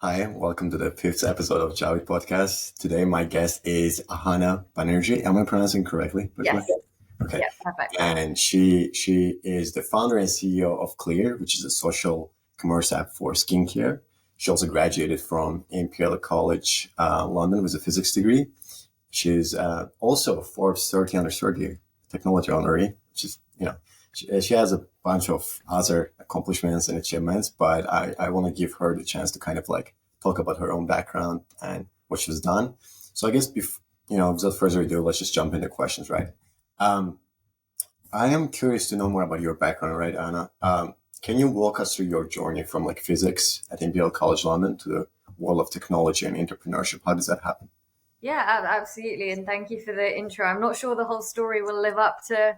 Hi, welcome to the fifth episode of Javid Podcast. Today, my guest is Ahana Banerjee. Am I pronouncing correctly, by the way? Yes. Okay. Yeah, perfect. And she is the founder and CEO of Clear, which is a social commerce app for skincare. She also graduated from Imperial College, London, with a physics degree. She's also a Forbes 30 under 30 technology honoree, which is, she has a bunch of other accomplishments and achievements, but I want to give her the chance to kind of like talk about her own background and what she's done. So I guess, without further ado, let's just jump into questions, right? Um, I am curious to know more about your background, right, Anna? Can you walk us through your journey from like physics at Imperial College London to the world of technology and entrepreneurship? How does that happen? Yeah, absolutely. And thank you for the intro. I'm not sure the whole story will live up to,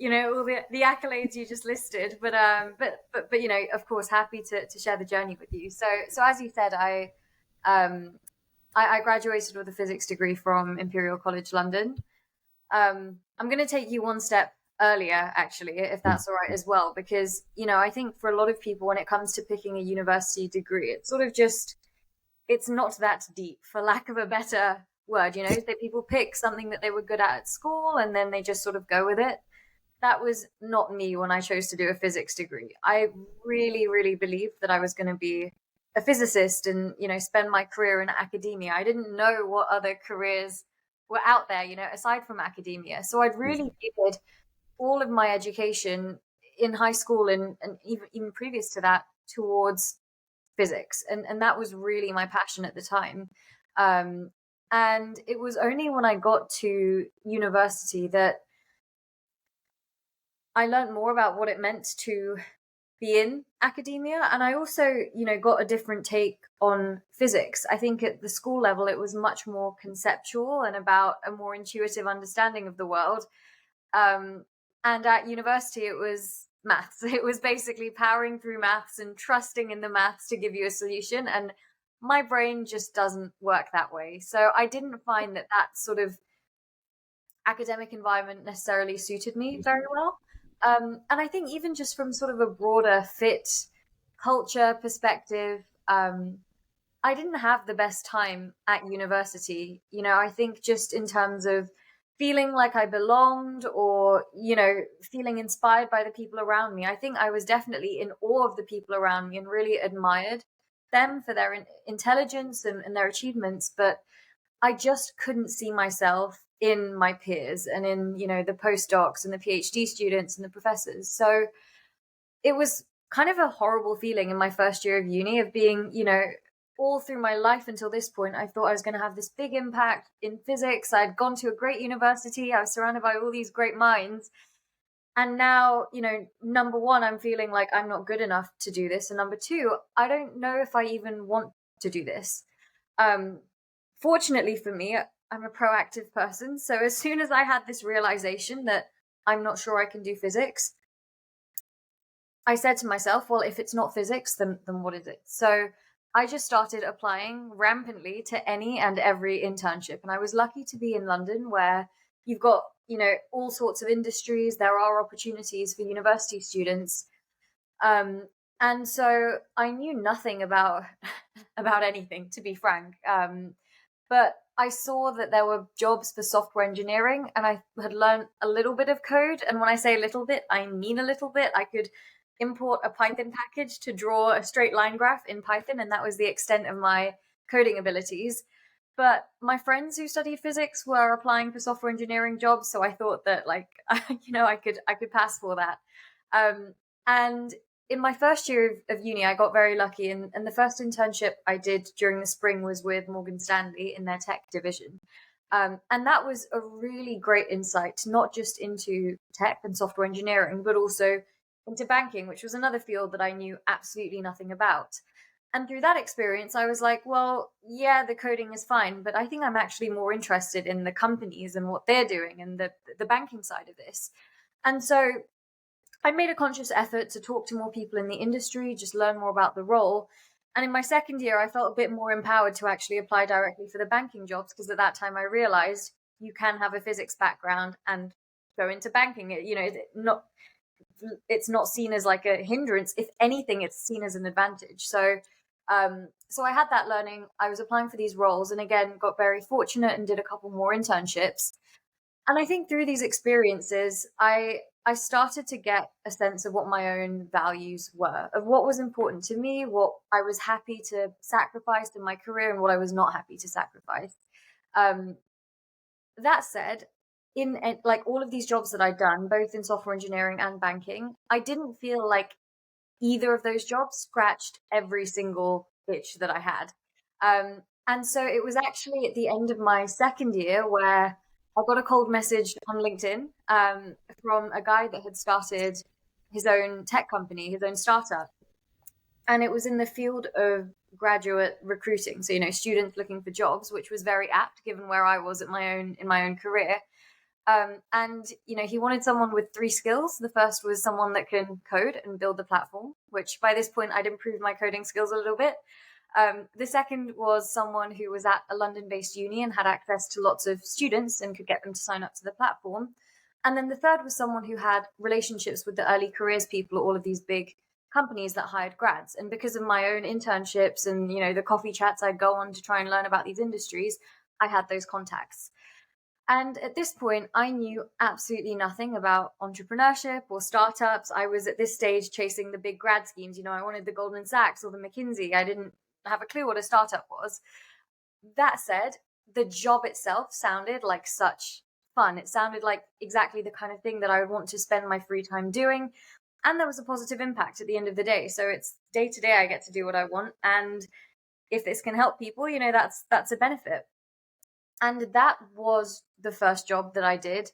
all the accolades you just listed, but of course, happy to share the journey with you. So as you said, I graduated with a physics degree from Imperial College London. I'm going to take you one step earlier, actually, if that's all right as well, because I think for a lot of people, when it comes to picking a university degree, it's sort of just it's not that deep, for lack of a better word. That people pick something that they were good at school and then they just sort of go with it. That was not me when I chose to do a physics degree. I really, really believed that I was going to be a physicist and, spend my career in academia. I didn't know what other careers were out there, aside from academia. So I'd really geared all of my education in high school and even previous to that towards physics, and that was really my passion at the time. And it was only when I got to university that I learned more about what it meant to be in academia, and I also got a different take on physics. I think at the school level it was much more conceptual and about a more intuitive understanding of the world, and at university it was maths. It was basically powering through maths and trusting in the maths to give you a solution, and my brain just doesn't work that way. So I didn't find that sort of academic environment necessarily suited me very well. And I think even just from sort of a broader fit culture perspective, I didn't have the best time at university. I think just in terms of feeling like I belonged or, feeling inspired by the people around me, I think I was definitely in awe of the people around me and really admired them for their intelligence and their achievements. But I just couldn't see myself in my peers and in, the postdocs and the PhD students and the professors. So it was kind of a horrible feeling in my first year of uni of being, all through my life until this point, I thought I was going to have this big impact in physics. I'd gone to a great university. I was surrounded by all these great minds. And now, number one, I'm feeling like I'm not good enough to do this. And number two, I don't know if I even want to do this. Fortunately for me, I'm a proactive person. So as soon as I had this realization that I'm not sure I can do physics, I said to myself, well, if it's not physics, then what is it? So I just started applying rampantly to any and every internship. And I was lucky to be in London, where you've got, all sorts of industries. There are opportunities for university students. And so I knew nothing about about anything, to be frank. But I saw that there were jobs for software engineering, and I had learned a little bit of code. And when I say a little bit, I mean a little bit. I could import a Python package to draw a straight line graph in Python, and that was the extent of my coding abilities. But my friends who studied physics were applying for software engineering jobs, so I thought that, like, I could pass for that. And in my first year of uni, I got very lucky, and the first internship I did during the spring was with Morgan Stanley in their tech division. And that was a really great insight, not just into tech and software engineering, but also into banking, which was another field that I knew absolutely nothing about. And through that experience, I was like, well, yeah, the coding is fine, but I think I'm actually more interested in the companies and what they're doing and the banking side of this. And so I made a conscious effort to talk to more people in the industry, just learn more about the role. And in my second year, I felt a bit more empowered to actually apply directly for the banking jobs, because at that time I realized you can have a physics background and go into banking. It's not seen as like a hindrance. If anything, it's seen as an advantage. So So I had that learning. I was applying for these roles, and again, got very fortunate and did a couple more internships. And I think through these experiences, I started to get a sense of what my own values were, of what was important to me, what I was happy to sacrifice in my career, and what I was not happy to sacrifice. Um, that said, in like all of these jobs that I'd done, both in software engineering and banking, I didn't feel like either of those jobs scratched every single itch that I had. And so it was actually at the end of my second year where I got a cold message on LinkedIn from a guy that had started his own tech company, his own startup. And it was in the field of graduate recruiting. So, students looking for jobs, which was very apt given where I was in my own career. And he wanted someone with three skills. The first was someone that can code and build the platform, which by this point I'd improved my coding skills a little bit. The second was someone who was at a London-based uni and had access to lots of students and could get them to sign up to the platform. And then the third was someone who had relationships with the early careers people at all of these big companies that hired grads. And because of my own internships and, the coffee chats I'd go on to try and learn about these industries, I had those contacts. And at this point, I knew absolutely nothing about entrepreneurship or startups. I was at this stage chasing the big grad schemes. I wanted the Goldman Sachs or the McKinsey. I didn't have a clue what a startup was. That said, the job itself sounded like such fun. It sounded like exactly the kind of thing that I would want to spend my free time doing. And there was a positive impact at the end of the day. So it's day to day, I get to do what I want. And if this can help people, that's a benefit. And that was the first job that I did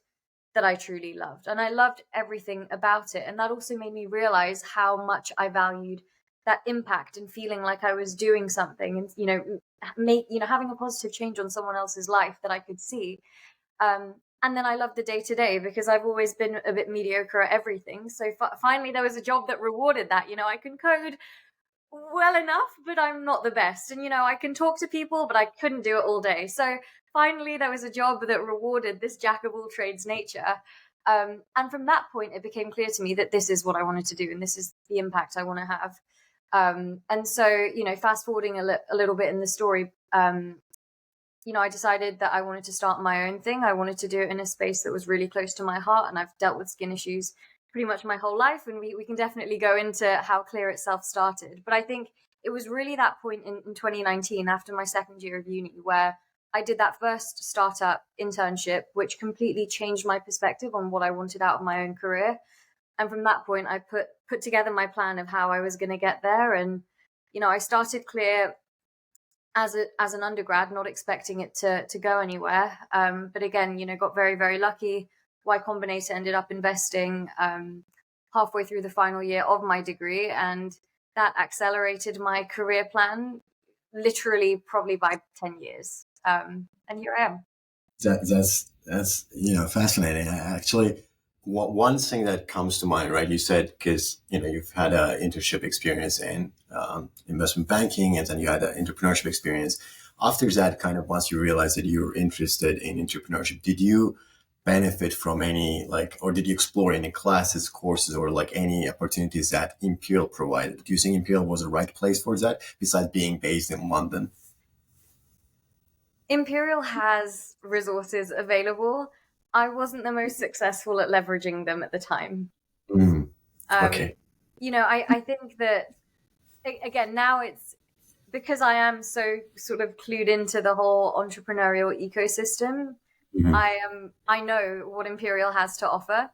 that I truly loved. And I loved everything about it. And that also made me realize how much I valued that impact and feeling like I was doing something and, having a positive change on someone else's life that I could see. And then I loved the day to day because I've always been a bit mediocre at everything. So finally, there was a job that rewarded that. I can code well enough, but I'm not the best. And, I can talk to people, but I couldn't do it all day. So finally, there was a job that rewarded this jack of all trades nature. And from that point, it became clear to me that this is what I wanted to do. And this is the impact I want to have. And so, fast forwarding a little bit in the story, I decided that I wanted to start my own thing. I wanted to do it in a space that was really close to my heart. And I've dealt with skin issues pretty much my whole life. And we can definitely go into how Clear itself started. But I think it was really that point in 2019, after my second year of uni, where I did that first startup internship, which completely changed my perspective on what I wanted out of my own career. And from that point, I put together my plan of how I was going to get there. And, I started Clear as an undergrad, not expecting it to go anywhere. But again, got very, very lucky. Y Combinator ended up investing halfway through the final year of my degree, and that accelerated my career plan literally probably by 10 years. And here I am. That's fascinating. Actually, one thing that comes to mind, right? You said because you've had an internship experience in investment banking, and then you had an entrepreneurship experience. After that, kind of once you realized that you were interested in entrepreneurship, did you benefit from any or did you explore any classes, courses, or any opportunities that Imperial provided? Do you think Imperial was the right place for that, besides being based in London? Imperial has resources available. I wasn't the most successful at leveraging them at the time. Okay. I think that, again, now it's because I am so sort of clued into the whole entrepreneurial ecosystem. I know what Imperial has to offer.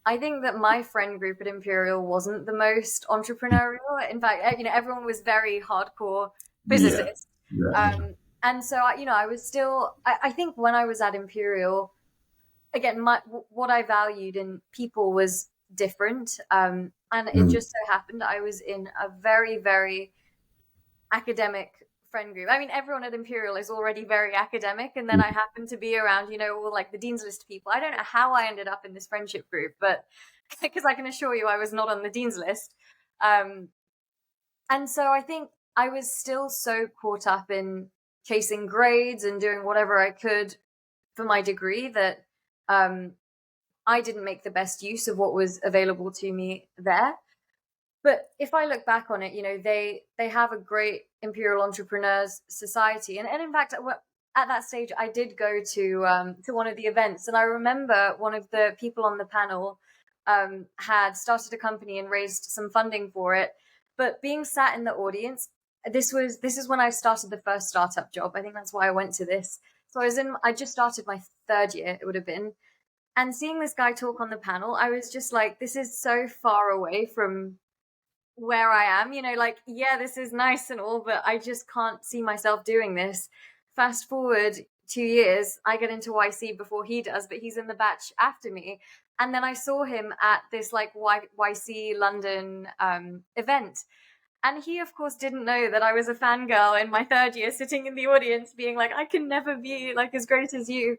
I think that my friend group at Imperial wasn't the most entrepreneurial. In fact, everyone was very hardcore physicists. Yeah. And so, I was still, I think when I was at Imperial, again, what I valued in people was different. And it just so happened I was in a very, very academic friend group. I mean, everyone at Imperial is already very academic. And then I happened to be around, all the Dean's List people. I don't know how I ended up in this friendship group, but because I can assure you I was not on the Dean's List. And so I think I was still so caught up in chasing grades and doing whatever I could for my degree that I didn't make the best use of what was available to me there. But if I look back on it, they have a great Imperial Entrepreneurs Society, and in fact, at that stage, I did go to one of the events, and I remember one of the people on the panel had started a company and raised some funding for it. But being sat in the audience, this is when I started the first startup job. I think that's why I went to this. So I just started my third year, it would have been. And seeing this guy talk on the panel, I was just like, this is so far away from where I am, like, yeah, this is nice and all, but I just can't see myself doing this. Fast forward 2 years, I get into YC before he does, but he's in the batch after me. And then I saw him at this like YC London event. And he, of course, didn't know that I was a fangirl in my third year, sitting in the audience being like, I can never be like as great as you.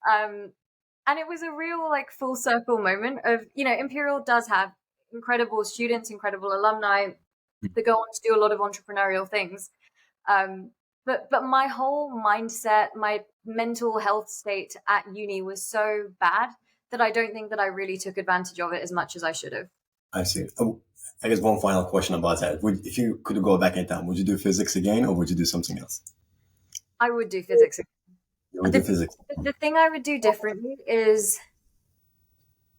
And it was a real like full circle moment of, Imperial does have incredible students, incredible alumni that go on to do a lot of entrepreneurial things. But my whole mindset, my mental health state at uni was so bad that I don't think that I really took advantage of it as much as I should have. I see. Oh, I guess one final question about that. If you could go back in time, would you do physics again or would you do something else? I would do physics again. You would do physics. The thing I would do differently is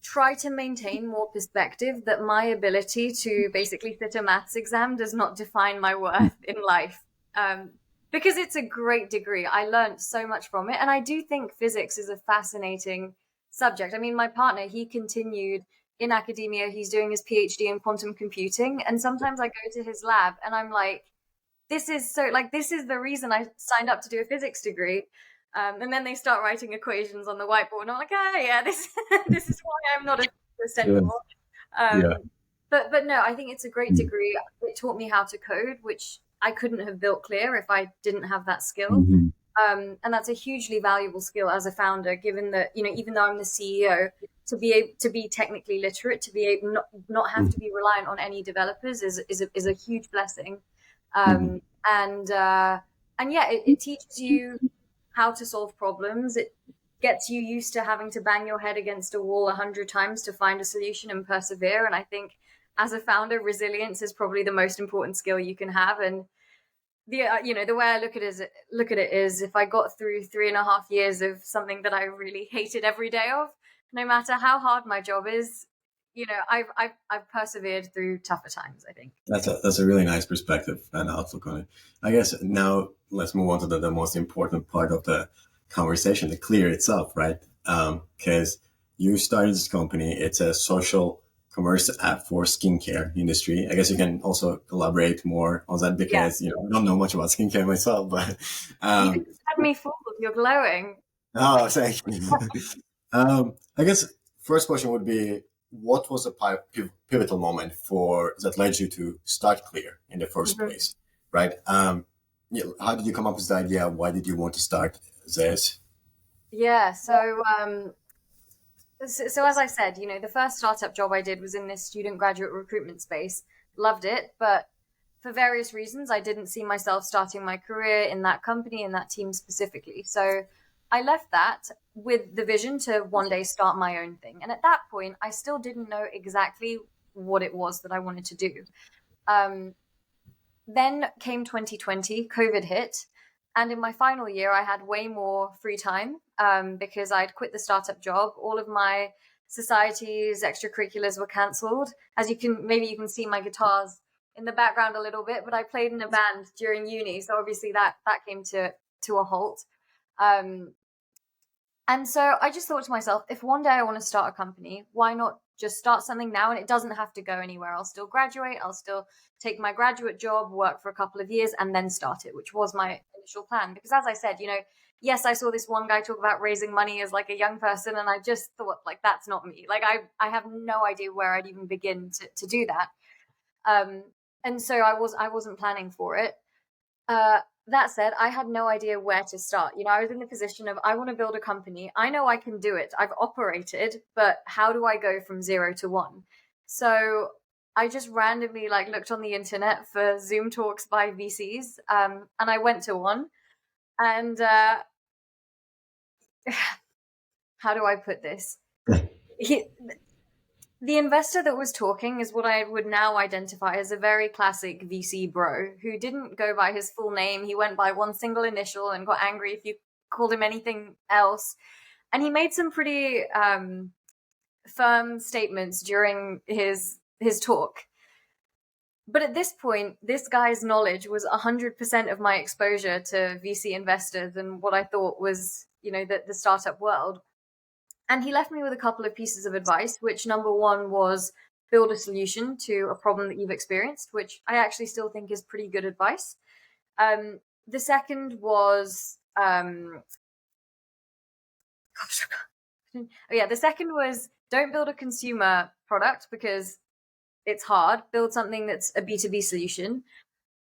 try to maintain more perspective that my ability to basically sit a maths exam does not define my worth in life. Because it's a great degree. I learned so much from it. And I do think physics is a fascinating subject. I mean, my partner, he continued in academia. He's doing his PhD in quantum computing. And sometimes I go to his lab and I'm like, this is the reason I signed up to do a physics degree. And then they start writing equations on the whiteboard, and I'm like, oh yeah, this is why I'm not a physicist anymore. But no, I think it's a great degree. It taught me how to code, which I couldn't have built Clear if I didn't have that skill. And that's a hugely valuable skill as a founder, given that, even though I'm the CEO, to be able to be technically literate, to be able not have to be reliant on any developers is a huge blessing. And yeah, it teaches you how to solve problems. It gets you used to having to bang your head against a wall 100 times to find a solution and persevere. And I think as a founder, resilience is probably the most important skill you can have. And the way I look at it is if I got through 3.5 years of something that I really hated every day of, no matter how hard my job is, I've persevered through tougher times, I think. That's a really nice perspective and outlook on it. I guess now let's move on to the most important part of the conversation, the Clear itself, right? Because you started this company. It's a social commerce app for skincare industry. I guess you can also elaborate more on that because, I don't know much about skincare myself, but you just had me fooled. You're glowing. Oh, thank you. I guess first question would be, what was a pivotal moment that led you to start Clear in the first place, right? How did you come up with the idea? Why did you want to start this? Yeah, so as I said, the first startup job I did was in this student graduate recruitment space. Loved it, but for various reasons, I didn't see myself starting my career in that company, in that team specifically. So I left that with the vision to one day start my own thing. And at that point, I still didn't know exactly what it was that I wanted to do. Then came 2020, COVID hit. And in my final year, I had way more free time because I'd quit the startup job. All of my societies, extracurriculars were cancelled. As you can see my guitars in the background a little bit, but I played in a band during uni. So obviously that came to a halt. And so I just thought to myself, if one day I want to start a company, why not just start something now? And it doesn't have to go anywhere. I'll still graduate. I'll still take my graduate job, work for a couple of years, and then start it, which was my initial plan. Because as I said, yes, I saw this one guy talk about raising money as like a young person. And I just thought, like, that's not me. Like, I have no idea where I'd even begin to do that. And so I wasn't planning for it. That said, I had no idea where to start. I was in the position of, I want to build a company. I know I can do it. I've operated, but how do I go from 0 to 1? So I just randomly looked on the internet for Zoom talks by VCs. And I went to one, and how do I put this? The investor that was talking is what I would now identify as a very classic VC bro who didn't go by his full name. He went by one single initial and got angry if you called him anything else. And he made some pretty firm statements during his talk. But at this point, this guy's knowledge was 100% of my exposure to VC investors and what I thought was, the startup world. And he left me with a couple of pieces of advice, which number one was build a solution to a problem that you've experienced, which I actually still think is pretty good advice. The second was, the second was don't build a consumer product because it's hard. Build something that's a B2B solution.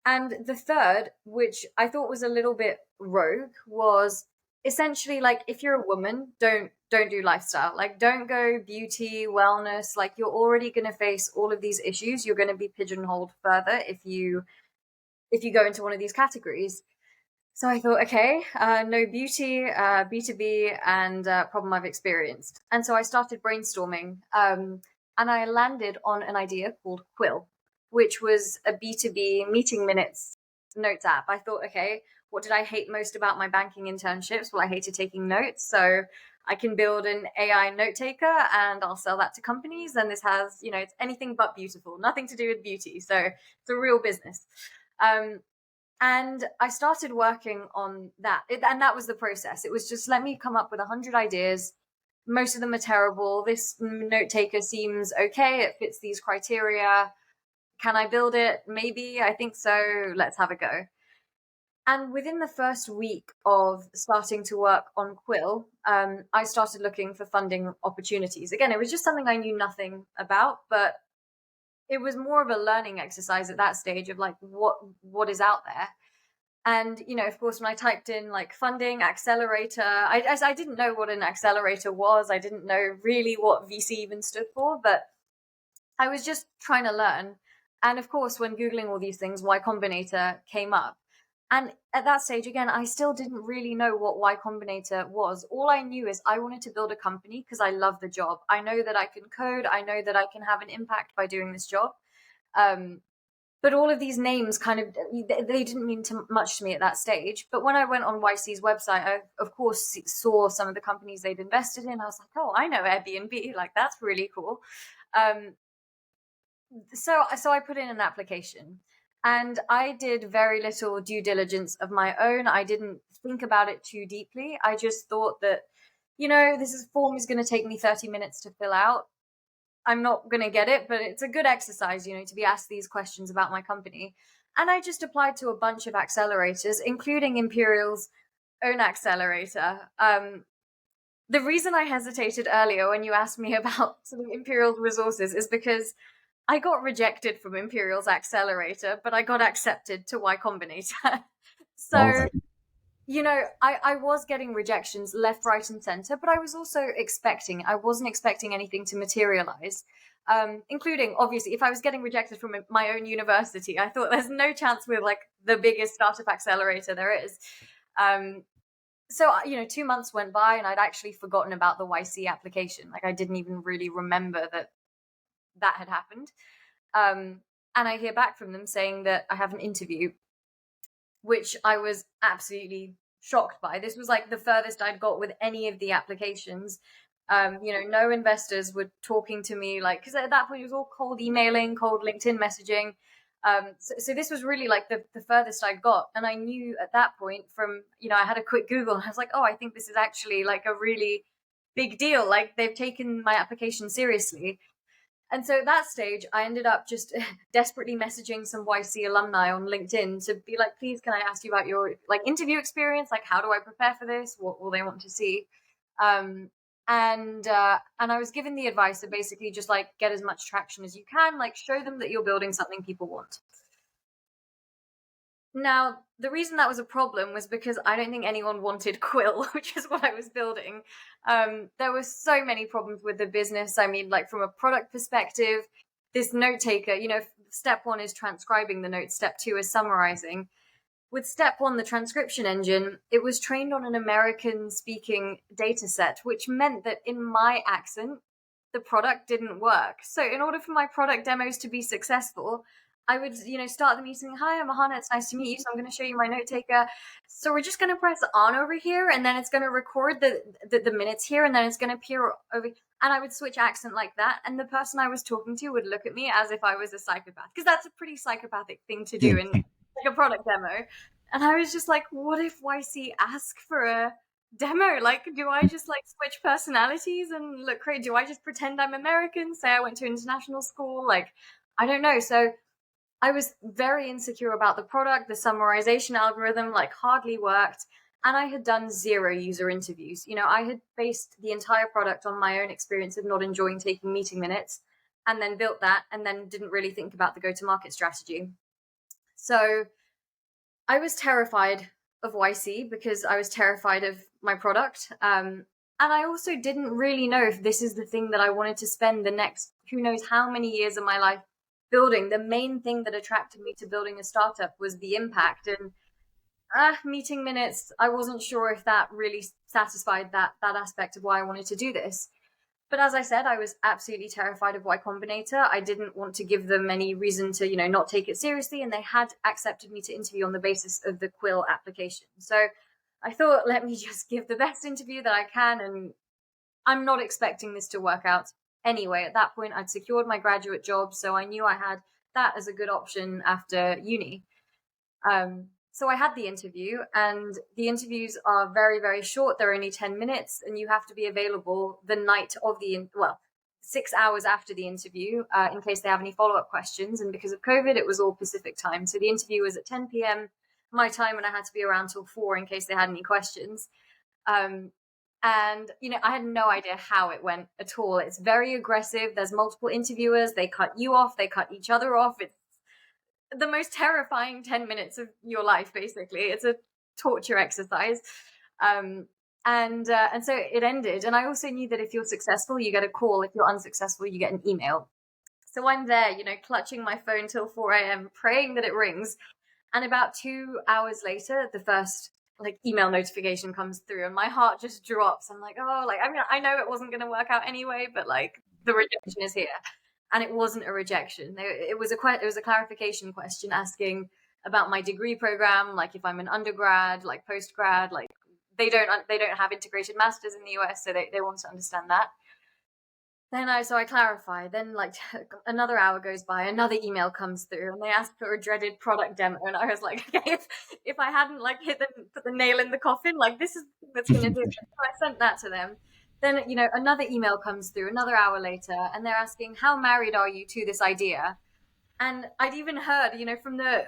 And the third, which I thought was a little bit rogue, was essentially like if you're a woman, don't do lifestyle. Like don't go beauty, wellness. Like you're already going to face all of these issues. You're going to be pigeonholed further if you go into one of these categories. So I thought, okay, no beauty, B2B, and problem I've experienced. And so I started brainstorming, and I landed on an idea called Quill, which was a B2B meeting minutes notes app. I thought, okay, what did I hate most about my banking internships? Well, I hated taking notes. So I can build an AI note taker and I'll sell that to companies. And this has, it's anything but beautiful, nothing to do with beauty. So it's a real business. And I started working on that. And that was the process. It was just let me come up with 100 ideas. Most of them are terrible. This note taker seems okay. It fits these criteria. Can I build it? Maybe. I think so. Let's have a go. And within the first week of starting to work on Quill, I started looking for funding opportunities. Again, it was just something I knew nothing about, but it was more of a learning exercise at that stage of like what is out there. And of course, when I typed in like funding accelerator, I didn't know what an accelerator was. I didn't know really what VC even stood for, but I was just trying to learn. And of course, when googling all these things, Y Combinator came up. And at that stage, again, I still didn't really know what Y Combinator was. All I knew is I wanted to build a company because I love the job. I know that I can code. I know that I can have an impact by doing this job. But all of these names they didn't mean too much to me at that stage. But when I went on YC's website, I, of course, saw some of the companies they'd invested in. I was like, oh, I know Airbnb. Like, that's really cool. So I put in an application. And I did very little due diligence of my own. I didn't think about it too deeply. I just thought that, this form is going to take me 30 minutes to fill out. I'm not going to get it, but it's a good exercise, to be asked these questions about my company. And I just applied to a bunch of accelerators, including Imperial's own accelerator. The reason I hesitated earlier when you asked me about sort of Imperial's resources is because I got rejected from Imperial's accelerator, but I got accepted to Y Combinator. So, Okay. I was getting rejections left, right, and center, but I was also I wasn't expecting anything to materialize, including, obviously, if I was getting rejected from my own university, I thought there's no chance with like the biggest startup accelerator there is. So, 2 months went by and I'd actually forgotten about the YC application. Like I didn't even really remember that had happened. And I hear back from them saying that I have an interview, which I was absolutely shocked by. This was like the furthest I'd got with any of the applications. No investors were talking to me, like, because at that point it was all cold emailing, cold LinkedIn messaging. So this was really like the furthest I got. And I knew at that point from, I had a quick Google and I was like, oh, I think this is actually like a really big deal. Like they've taken my application seriously. And so at that stage, I ended up just desperately messaging some YC alumni on LinkedIn to be like, please, can I ask you about your like interview experience? Like, how do I prepare for this? What will they want to see? And I was given the advice to basically just like get as much traction as you can, like show them that you're building something people want. Now, the reason that was a problem was because I don't think anyone wanted Quill, which is what I was building. There were so many problems with the business. I mean, like from a product perspective, this note taker, step one is transcribing the notes, step two is summarizing. With step one, the transcription engine, it was trained on an American speaking data set, which meant that in my accent, the product didn't work. So in order for my product demos to be successful, I would, start the meeting. Hi, I'm Ahana. It's nice to meet you. So I'm going to show you my note taker. So we're just going to press on over here, and then it's going to record the minutes here, and then it's going to appear over. And I would switch accent like that. And the person I was talking to would look at me as if I was a psychopath, because that's a pretty psychopathic thing to do in like a product demo. And I was just like, what if YC ask for a demo? Like, do I just like switch personalities and look crazy? Do I just pretend I'm American, say I went to international school? Like, I don't know. So I was very insecure about the product. The summarization algorithm like hardly worked. And I had done 0 user interviews. I had based the entire product on my own experience of not enjoying taking meeting minutes, and then built that, and then didn't really think about the go-to-market strategy. So I was terrified of YC because I was terrified of my product. And I also didn't really know if this is the thing that I wanted to spend the next, who knows how many years of my life building. The main thing that attracted me to building a startup was the impact, and meeting minutes, I wasn't sure if that really satisfied that aspect of why I wanted to do this. But as I said, I was absolutely terrified of Y Combinator. I didn't want to give them any reason to, not take it seriously. And they had accepted me to interview on the basis of the Quill application. So I thought, let me just give the best interview that I can. And I'm not expecting this to work out anyway. At that point, I'd secured my graduate job. So I knew I had that as a good option after uni. So I had the interview, and the interviews are very, very short. They're only 10 minutes, and you have to be available the night of 6 hours after the interview in case they have any follow-up questions. And because of COVID, it was all Pacific time. So the interview was at 10 p.m. my time, and I had to be around till 4 in case they had any questions. And, I had no idea how it went at all. It's very aggressive. There's multiple interviewers. They cut you off. They cut each other off. It's the most terrifying 10 minutes of your life, basically. It's a torture exercise. And so it ended. And I also knew that if you're successful, you get a call. If you're unsuccessful, you get an email. So I'm there, clutching my phone till 4 a.m., praying that it rings. And about 2 hours later, the first email notification comes through, and my heart just drops. I'm like, I know it wasn't going to work out anyway, but the rejection is here. And it wasn't a rejection. It was a clarification question asking about my degree program, if I'm an undergrad, postgrad, they don't have integrated masters in the US, so they want to understand that. Then I clarify. Then another hour goes by, another email comes through, and they ask for a dreaded product demo, and I was like, okay, if I hadn't put the nail in the coffin, this is what's going to do it. So I sent that to them. Then, another email comes through another hour later, and they're asking, how married are you to this idea? And I'd even heard, from the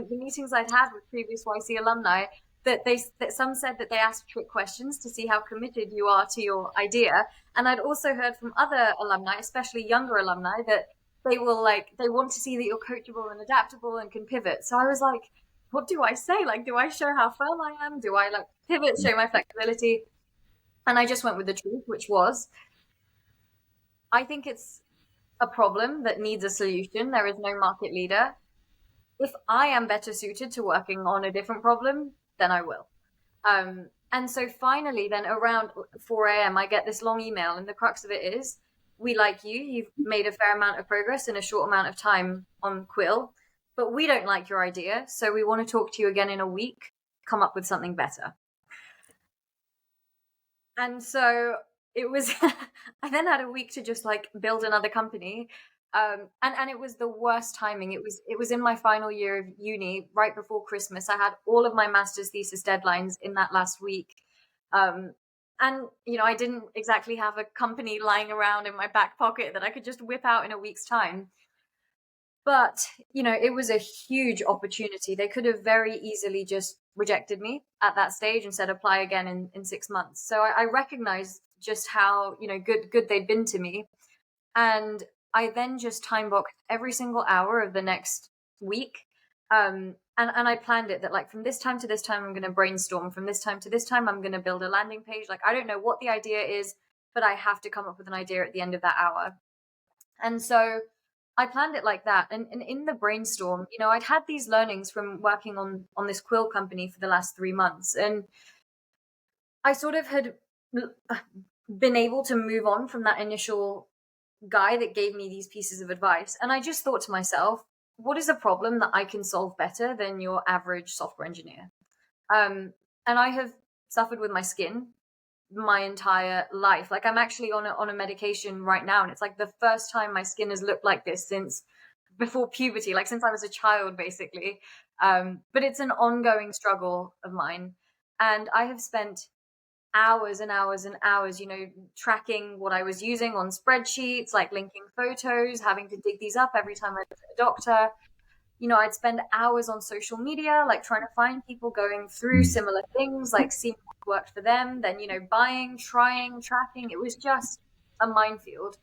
meetings I'd had with previous YC alumni, that some said that they asked trick questions to see how committed you are to your idea. And I'd also heard from other alumni, especially younger alumni, that they will they want to see that you're coachable and adaptable and can pivot. So I was like, what do I say? Do I show how firm I am? Do I pivot, show my flexibility? And I just went with the truth, which was, I think it's a problem that needs a solution. There is no market leader. If I am better suited to working on a different problem, then I will. And so finally, then around 4 a.m., I get this long email, and the crux of it is, we like you. You've made a fair amount of progress in a short amount of time on Quill, but we don't like your idea. So we want to talk to you again in a week, come up with something better. And so it was, I then had a week to just build another company. And it was the worst timing. It was in my final year of uni, right before Christmas. I had all of my master's thesis deadlines in that last week. And, I didn't exactly have a company lying around in my back pocket that I could just whip out in a week's time. But, it was a huge opportunity. They could have very easily just rejected me at that stage and said, apply again in 6 months. So I recognized just how, good they'd been to me. And I then just time boxed every single hour of the next week. And I planned it that from this time to this time, I'm going to brainstorm. From this time to this time, I'm going to build a landing page. I don't know what the idea is, but I have to come up with an idea at the end of that hour. And so I planned it like that. And in the brainstorm, I'd had these learnings from working on this Quill company for the last 3 months. And I sort of had been able to move on from that initial guy that gave me these pieces of advice. And I just thought to myself, what is a problem that I can solve better than your average software engineer? And I have suffered with my skin my entire life. Like, I'm actually on a medication right now, and it's like the first time my skin has looked like this since before puberty, like since I was a child, basically. But it's an ongoing struggle of mine. And I have spent hours and hours and hours, tracking what I was using on spreadsheets, like linking photos, having to dig these up every time I visit a doctor. I'd spend hours on social media, like trying to find people going through similar things, like seeing what worked for them, then, buying, trying, tracking. It was just a minefield.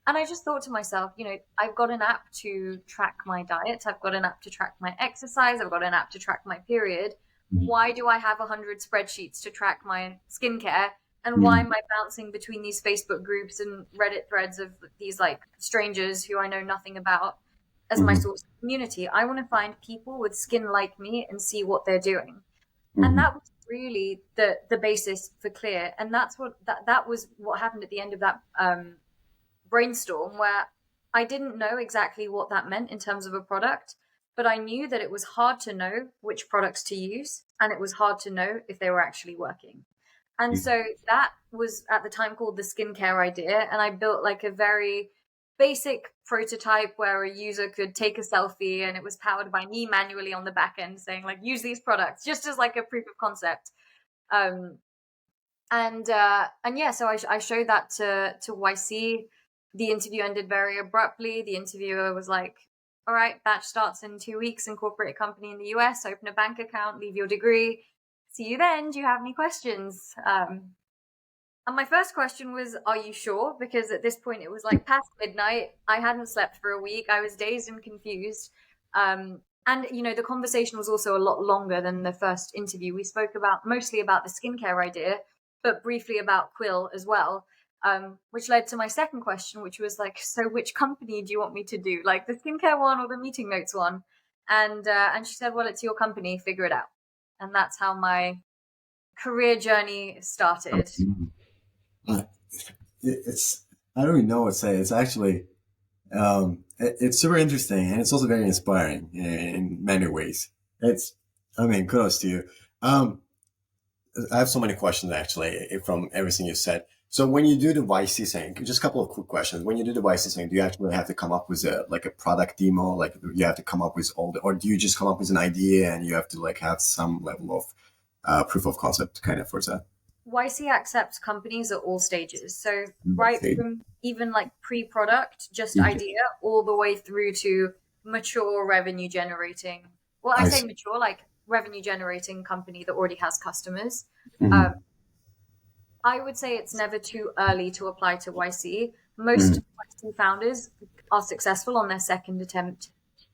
And I just thought to myself, I've got an app to track my diet. I've got an app to track my exercise. I've got an app to track my period. Why do I have 100 spreadsheets to track my skincare? And why am I bouncing between these Facebook groups and Reddit threads of these like strangers who I know nothing about as my source of community? I want to find people with skin like me and see what they're doing. And that was really the basis for Clear. And that's what that was what happened at the end of that brainstorm, where I didn't know exactly what that meant in terms of a product, but I knew that it was hard to know which products to use, and it was hard to know if they were actually working. And so that was at the time called the skincare idea. And I built like a very basic prototype where a user could take a selfie, and it was powered by me manually on the back end saying like, use these products, just as like a proof of concept. And yeah, so I showed that to YC. The interview ended very abruptly. The interviewer was like, all right, batch starts in 2 weeks, incorporate a company in the US, open a bank account, leave your degree. See you then. Do you have any questions? And my first question was, are you sure? Because at this point it was like past midnight. I hadn't slept for a week. I was dazed and confused. And, the conversation was also a lot longer than the first interview. We spoke mostly about the skincare idea, but briefly about Quill as well. Which led to my second question, which was like, so which company do you want me to do? Like the skincare one or the meeting notes one? And she said, well, it's your company, figure it out. And that's how my career journey started. It's, I don't even know what to say. It's actually, it's super interesting, and it's also very inspiring in many ways. Kudos to you. I have so many questions actually from everything you said. So when you do the YC thing, just a couple of quick questions. When you do the YC thing, do you actually have to come up with a product demo? Like you have to come up with or do you just come up with an idea and you have to like have some level of proof of concept kind of for that? YC accepts companies at all stages. So right from even like pre-product, just idea, all the way through to mature revenue generating. Well, I say mature, like revenue generating company that already has customers. I would say it's never too early to apply to YC. Most YC founders are successful on their second attempt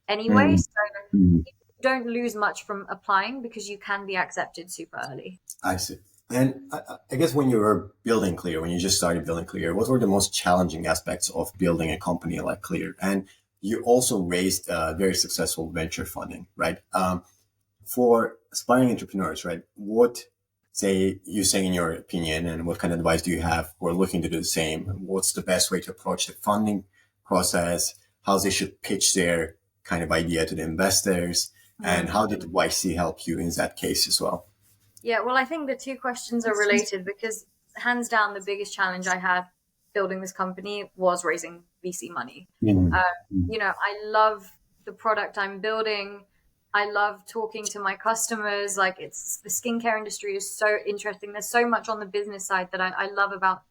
anyway. So you don't lose much from applying because you can be accepted super early. I see. And I guess when you were building Clear, when you just started building Clear, what were the most challenging aspects of building a company like Clear? And you also raised very successful venture funding, right? For aspiring entrepreneurs, right? What say in your opinion, and what kind of advice do you have who are looking to do the same? What's the best way to approach the funding process? How they should pitch their kind of idea to the investors? And how did YC help you in that case as well? Yeah, well, I think the two questions are related because hands down, the biggest challenge I had building this company was raising VC money. I love the product I'm building. I love talking to my customers. Like the skincare industry is so interesting. There's so much on the business side that I love about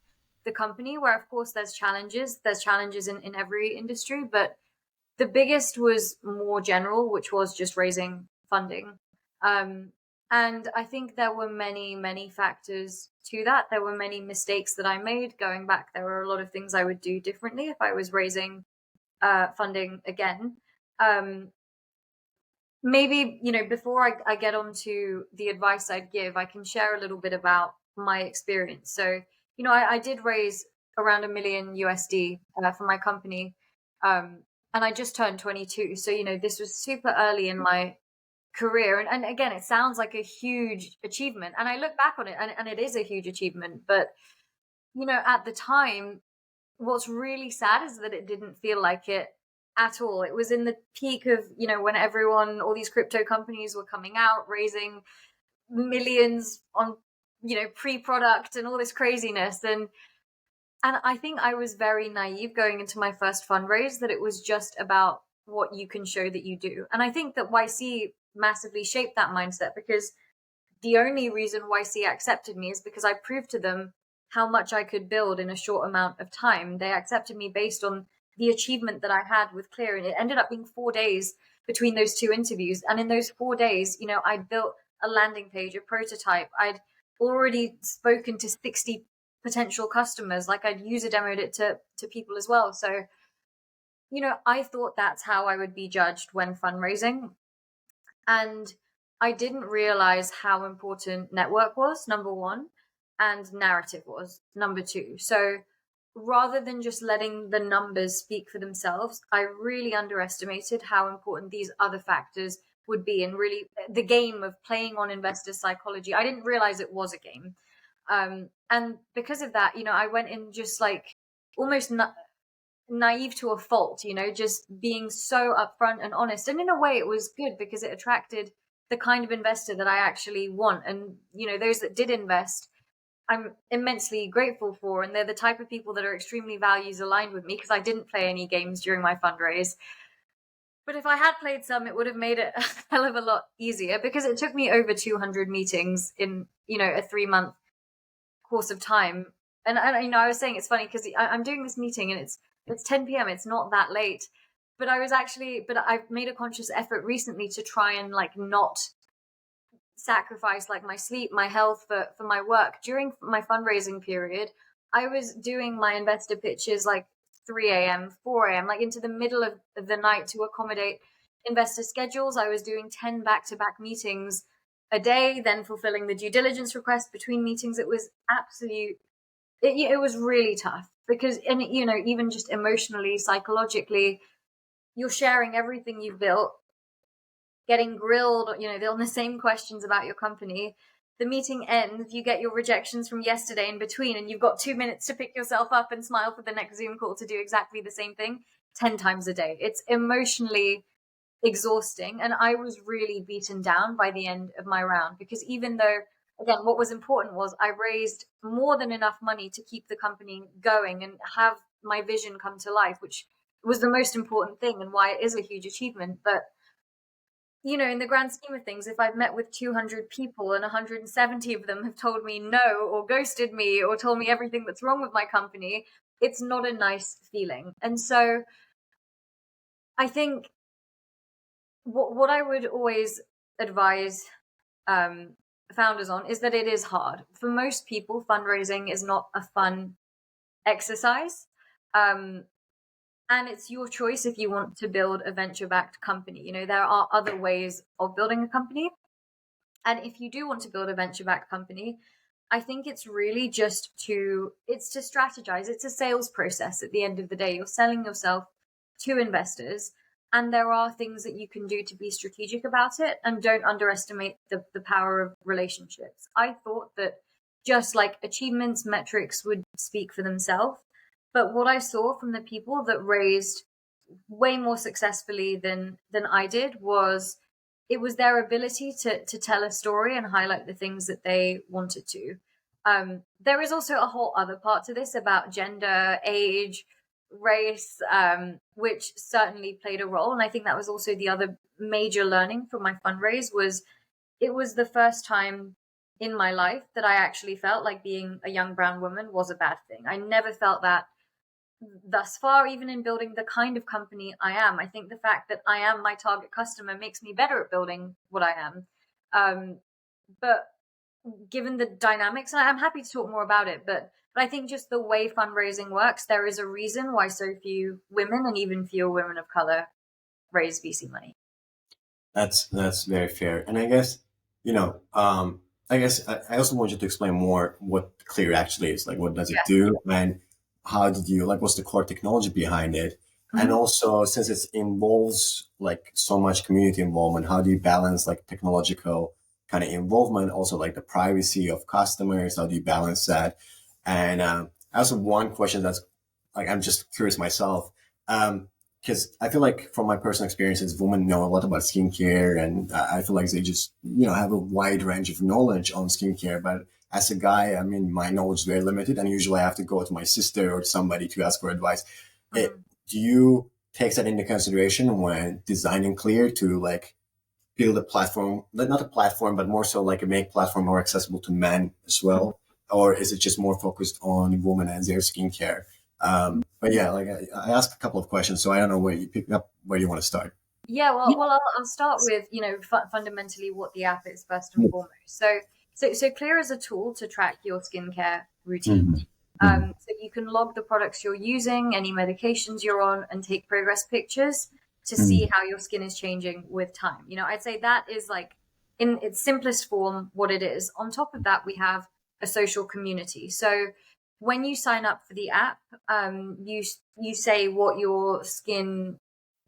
the company, where of course there's challenges. There's challenges in every industry, but the biggest was more general, which was just raising funding. And I think there were many, many factors to that. There were many mistakes that I made. Going back, there were a lot of things I would do differently if I was raising funding again. Maybe, before I get on to the advice I'd give, I can share a little bit about my experience. So, I did raise around $1 million USD for my company. And I just turned 22. So, this was super early in my career. And again, it sounds like a huge achievement. And I look back on it and it is a huge achievement. But, at the time, what's really sad is that it didn't feel like it at all. It was in the peak of, when all these crypto companies were coming out, raising millions on, pre-product and all this craziness. And I think I was very naive going into my first fundraise, that it was just about what you can show that you do. And I think that YC massively shaped that mindset, because the only reason YC accepted me is because I proved to them how much I could build in a short amount of time. They accepted me based on the achievement that I had with Clear. And it ended up being 4 days between those two interviews. And in those 4 days, I'd built a landing page, a prototype. I'd already spoken to 60 potential customers. Like, I'd user demoed it to people as well. So, I thought that's how I would be judged when fundraising. And I didn't realize how important network was, number one, and narrative was, number two. So rather than just letting the numbers speak for themselves, I really underestimated how important these other factors would be, and really the game of playing on investor psychology. I didn't realize it was a game. And because of that, I went in just like almost naive to a fault, just being so upfront and honest. And in a way it was good, because it attracted the kind of investor that I actually want. And, those that did invest, I'm immensely grateful for. And they're the type of people that are extremely values aligned with me, because I didn't play any games during my fundraise. But if I had played some, it would have made it a hell of a lot easier, because it took me over 200 meetings in, a 3-month course of time. And I was saying, it's funny because I'm doing this meeting and it's 10 p.m. It's not that late, but I've made a conscious effort recently to try and like not sacrifice like my sleep, my health for my work. During my fundraising period, I was doing my investor pitches like 3 a.m., 4 a.m., like into the middle of the night to accommodate investor schedules. I was doing 10 back-to-back meetings a day, then fulfilling the due diligence request between meetings. It was it was really tough, because, and even just emotionally, psychologically, you're sharing everything you've built, getting grilled, on the same questions about your company. The meeting ends, you get your rejections from yesterday in between, and you've got 2 minutes to pick yourself up and smile for the next Zoom call to do exactly the same thing 10 times a day. It's emotionally exhausting. And I was really beaten down by the end of my round, because even though, again, what was important was I raised more than enough money to keep the company going and have my vision come to life, which was the most important thing and why it is a huge achievement. But, in the grand scheme of things, if I've met with 200 people and 170 of them have told me no, or ghosted me, or told me everything that's wrong with my company, it's not a nice feeling. And so I think what I would always advise founders on is that it is hard. For most people, fundraising is not a fun exercise. And it's your choice if you want to build a venture-backed company. There are other ways of building a company. And if you do want to build a venture-backed company, I think it's really just to strategize. It's a sales process at the end of the day. You're selling yourself to investors. And there are things that you can do to be strategic about it, and don't underestimate the power of relationships. I thought that just like achievements, metrics would speak for themselves. But what I saw from the people that raised way more successfully than I did was it was their ability to tell a story and highlight the things that they wanted to. There is also a whole other part to this about gender, age, race, which certainly played a role. And I think that was also the other major learning from my fundraise was it was the first time in my life that I actually felt like being a young brown woman was a bad thing. I never felt that thus far, even in building the kind of company I am. I think the fact that I am my target customer makes me better at building what I am. But given the dynamics, and I'm happy to talk more about it, but I think just the way fundraising works, there is a reason why so few women, and even fewer women of color, raise VC money. That's very fair. And I guess, I also want you to explain more what Clear actually is. Like, what does it do? And how did you, what's the core technology behind it? Mm-hmm. And also, since it involves so much community involvement, how do you balance technological kind of involvement, also the privacy of customers? How do you balance that? And also one question that's like, I'm just curious myself. Because I feel like from my personal experiences, women know a lot about skincare, and I feel like they just, have a wide range of knowledge on skincare. But as a guy, I mean, my knowledge is very limited, and usually I have to go to my sister or somebody to ask for advice. Do you take that into consideration when designing Clear to like build a platform, not a platform, but more so like a make platform more accessible to men as well? Or is it just more focused on women and their skincare? But yeah, like I asked a couple of questions, so I don't know where you pick up where you want to start. Yeah, well, I'll start with, fundamentally what the app is first and foremost. So Clear is a tool to track your skincare routine. So you can log the products you're using, any medications you're on, and take progress pictures to see how your skin is changing with time. I'd say that is like in its simplest form what it is. On top of that, we have a social community. So when you sign up for the app, you say what your skin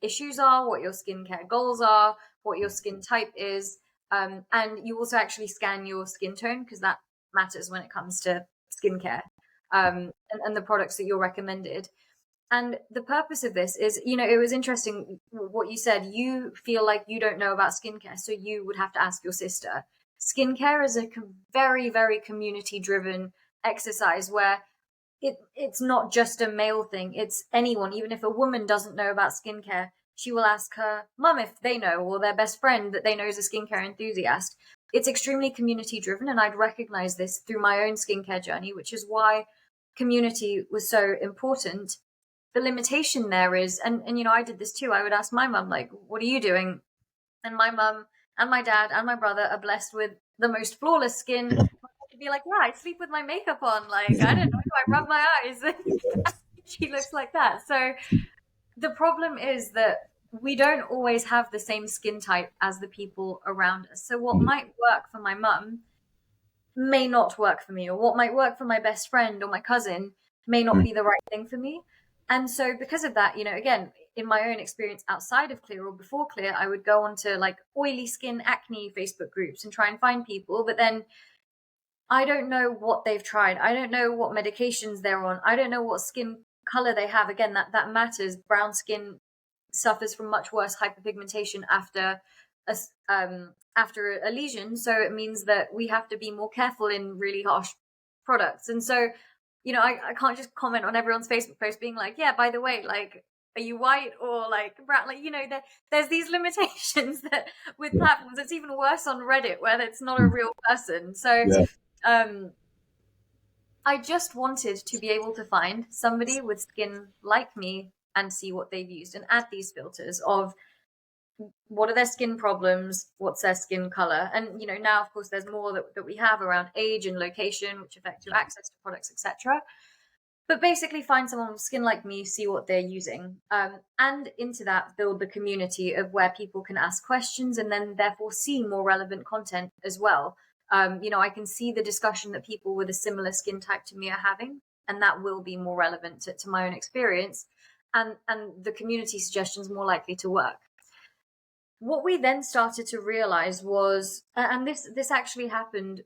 issues are, what your skincare goals are, what your skin type is, and you also actually scan your skin tone because that matters when it comes to skincare, and the products that you're recommended. And the purpose of this is, it was interesting what you said. You feel like you don't know about skincare, so you would have to ask your sister. Skincare is a very, very community-driven exercise where it's not just a male thing. It's anyone. Even if a woman doesn't know about skincare, she will ask her mum if they know, or their best friend that they know is a skincare enthusiast. It's extremely community-driven, and I'd recognize this through my own skincare journey, which is why community was so important. The limitation there is, and I did this too. I would ask my mum, like, what are you doing? And my mum and my dad and my brother are blessed with the most flawless skin. I'd be like, yeah, I sleep with my makeup on. Like, I don't know, I rub my eyes. She looks like that. So the problem is that we don't always have the same skin type as the people around us. So what might work for my mum may not work for me, or what might work for my best friend or my cousin may not be the right thing for me. And so because of that, again, in my own experience outside of Clear or before Clear, I would go onto like oily skin acne Facebook groups and try and find people. But then I don't know what they've tried. I don't know what medications they're on. I don't know what skin color they have. Again, that matters. Brown skin suffers from much worse hyperpigmentation after a lesion. So it means that we have to be more careful in really harsh products. And so I can't just comment on everyone's Facebook post being like, yeah, by the way, like, are you white or like brown? Like, there's these limitations that with platforms. It's even worse on Reddit where it's not a real person. So I just wanted to be able to find somebody with skin like me and see what they've used and add these filters of what are their skin problems, what's their skin color. And now of course there's more that we have around age and location, which affect your access to products, etc. But basically find someone with skin like me, see what they're using, and into that build the community of where people can ask questions and then therefore see more relevant content as well. I can see the discussion that people with a similar skin type to me are having, and that will be more relevant to my own experience, and the community suggestions more likely to work. What we then started to realize was, and this actually happened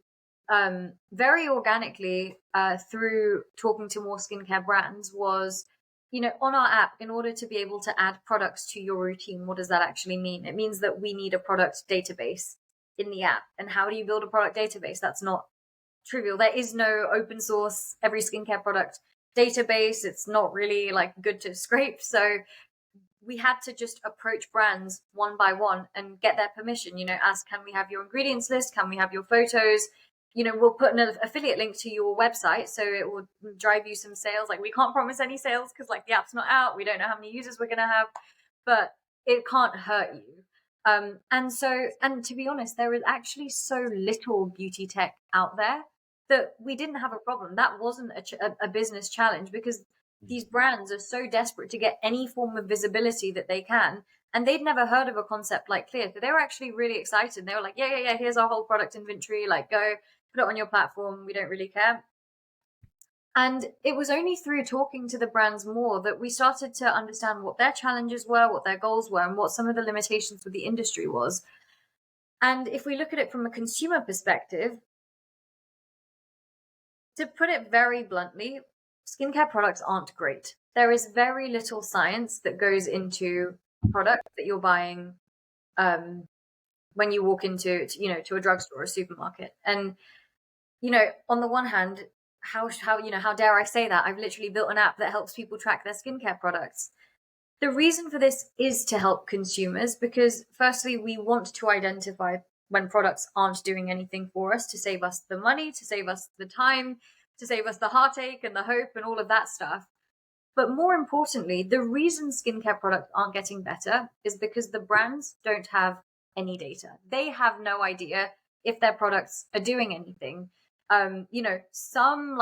very organically through talking to more skincare brands, was, on our app, in order to be able to add products to your routine, what does that actually mean? It means that we need a product database in the app. And how do you build a product database? That's not trivial. There is no open source every skincare product database. It's not really like good to scrape. So we had to just approach brands one by one and get their permission, ask, can we have your ingredients list? Can we have your photos? We'll put an affiliate link to your website, so it will drive you some sales. Like, we can't promise any sales because like the app's not out. We don't know how many users we're going to have, but it can't hurt you. And to be honest, there is actually so little beauty tech out there that we didn't have a problem. That wasn't a business challenge because these brands are so desperate to get any form of visibility that they can. And they'd never heard of a concept like Clear. So they were actually really excited. They were like, yeah, here's our whole product inventory. Like, go put it on your platform. We don't really care. And it was only through talking to the brands more that we started to understand what their challenges were, what their goals were, and what some of the limitations for the industry was. And if we look at it from a consumer perspective, to put it very bluntly, skincare products aren't great. There is very little science that goes into products that you're buying when you walk into to a drugstore or a supermarket. And on the one hand, how dare I say that? I've literally built an app that helps people track their skincare products. The reason for this is to help consumers because, firstly, we want to identify when products aren't doing anything for us, to save us the money, to save us the time, to save us the heartache and the hope and all of that stuff. But more importantly, the reason skincare products aren't getting better is because the brands don't have any data. They have no idea if their products are doing anything. Some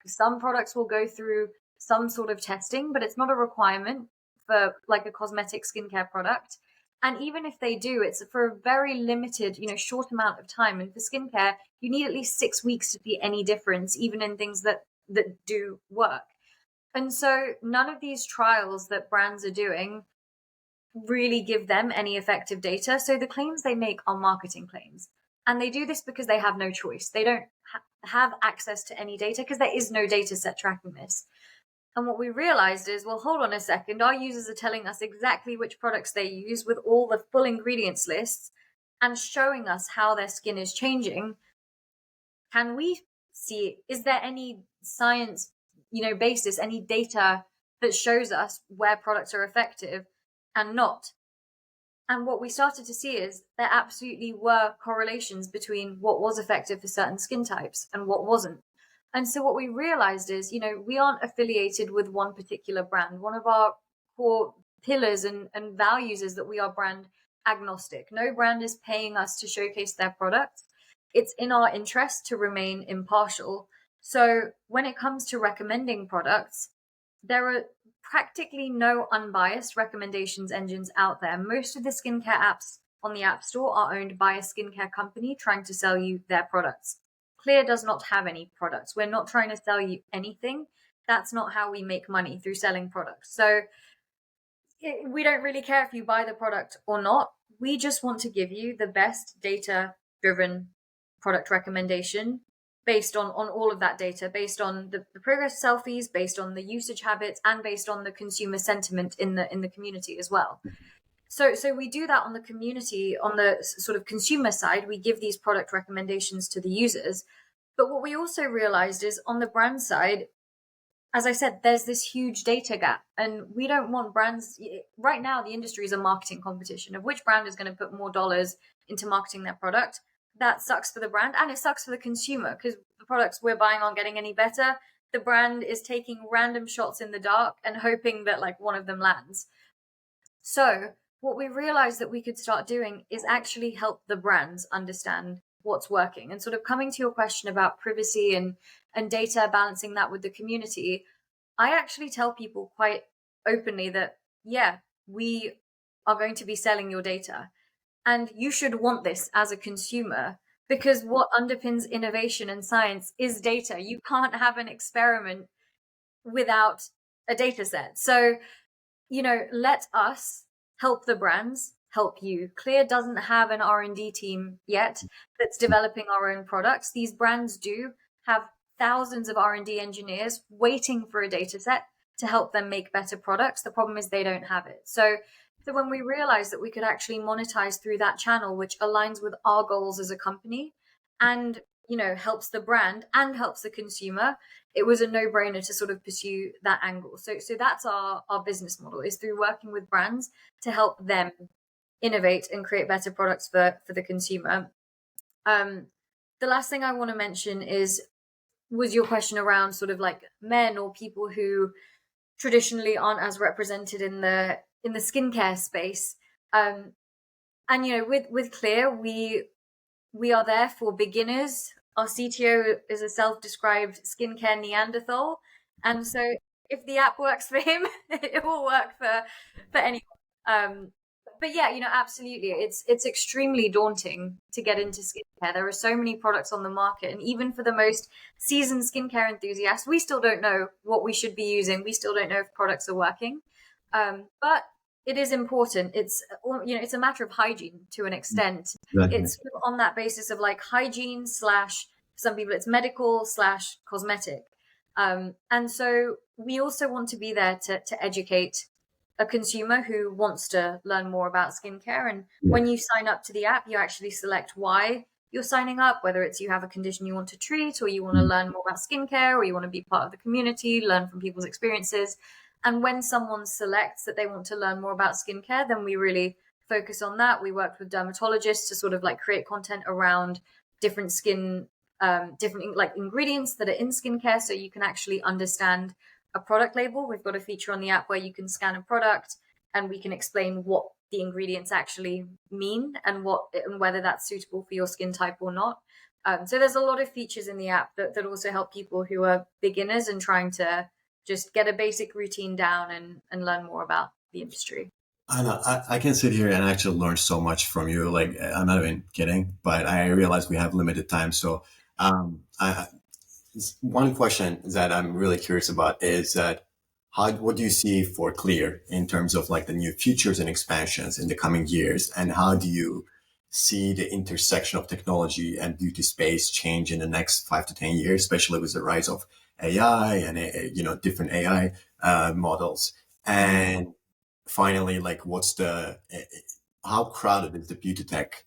some products will go through some sort of testing, but it's not a requirement for like a cosmetic skincare product. And even if they do, it's for a very limited, short amount of time. And for skincare, you need at least 6 weeks to see any difference, even in things that do work. And so none of these trials that brands are doing really give them any effective data. So the claims they make are marketing claims. And they do this because they have no choice. They don't have access to any data because there is no data set tracking this. And what we realized is, well, hold on a second. Our users are telling us exactly which products they use with all the full ingredients lists and showing us how their skin is changing. Can we see, is there any science, basis, any data that shows us where products are effective and not? And what we started to see is there absolutely were correlations between what was effective for certain skin types and what wasn't. And so what we realized is, we aren't affiliated with one particular brand. One of our core pillars and values is that we are brand agnostic. No brand is paying us to showcase their products. It's in our interest to remain impartial. So when it comes to recommending products, there are practically no unbiased recommendations engines out there. Most of the skincare apps on the App Store are owned by a skincare company trying to sell you their products. Clear does not have any products. We're not trying to sell you anything. That's not how we make money, through selling products. So we don't really care if you buy the product or not. We just want to give you the best data-driven product recommendation based on all of that data, based on the progress selfies, based on the usage habits, and based on the consumer sentiment in the community as well. So we do that on the community, on the sort of consumer side. We give these product recommendations to the users. But what we also realized is on the brand side, as I said, there's this huge data gap, and we don't want brands. Right now, the industry is a marketing competition of which brand is going to put more dollars into marketing their product. That sucks for the brand and it sucks for the consumer because the products we're buying aren't getting any better. The brand is taking random shots in the dark and hoping that like one of them lands. So what we realized that we could start doing is actually help the brands understand what's working. And sort of coming to your question about privacy and data, balancing that with the community, I actually tell people quite openly that, yeah, we are going to be selling your data. And you should want this as a consumer, because what underpins innovation and science is data. You can't have an experiment without a data set. So, let us help the brands help you. Clear doesn't have an R&D team yet that's developing our own products. These brands do have thousands of R&D engineers waiting for a data set to help them make better products. The problem is they don't have it. So when we realized that we could actually monetize through that channel, which aligns with our goals as a company and, helps the brand and helps the consumer, it was a no-brainer to sort of pursue that angle. So that's our business model, is through working with brands to help them innovate and create better products for the consumer. The last thing I want to mention was your question around sort of like men or people who traditionally aren't as represented in the skincare space. And with Clear, we are there for beginners. Our CTO is a self-described skincare Neanderthal, and so if the app works for him, it will work for anyone. But yeah, absolutely, it's extremely daunting to get into skincare. There are so many products on the market, and even for the most seasoned skincare enthusiasts, we still don't know what we should be using. We still don't know if products are working. But it is important. It's a matter of hygiene to an extent. Exactly. It's on that basis of like hygiene / some people it's medical / cosmetic. And so we also want to be there to educate a consumer who wants to learn more about skincare. And when you sign up to the app, you actually select why you're signing up, whether it's you have a condition you want to treat, or you want to learn more about skincare, or you want to be part of the community, learn from people's experiences. And when someone selects that they want to learn more about skincare, then we really focus on that. We worked with dermatologists to sort of like create content around different skin, different like ingredients that are in skincare, so you can actually understand a product label. We've got a feature on the app where you can scan a product and we can explain what the ingredients actually mean and whether that's suitable for your skin type or not. So there's a lot of features in the app that also help people who are beginners and trying to just get a basic routine down and learn more about the industry. I know. I can sit here and actually learn so much from you. Like, I'm not even kidding, but I realize we have limited time. So, one question that I'm really curious about is that what do you see for Clear in terms of like the new features and expansions in the coming years, and how do you see the intersection of technology and beauty space change in the next 5 to 10 years, especially with the rise of AI and different AI models? And finally, like, how crowded is the beauty tech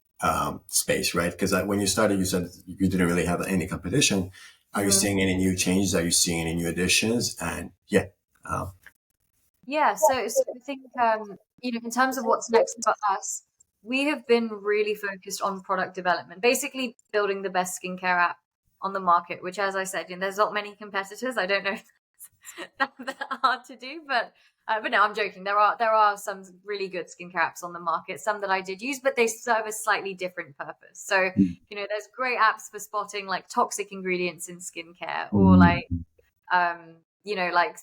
space, right? Because when you started, you said you didn't really have any competition. Are you seeing any new changes? Are you seeing any new additions? And so I think in terms of what's next for us, we have been really focused on product development, basically building the best skincare app on the market, which, as I said, there's not many competitors. I don't know if that's that hard to do, but no, I'm joking. There are some really good skincare apps on the market, some that I did use, but they serve a slightly different purpose. So, there's great apps for spotting like toxic ingredients in skincare, or like, like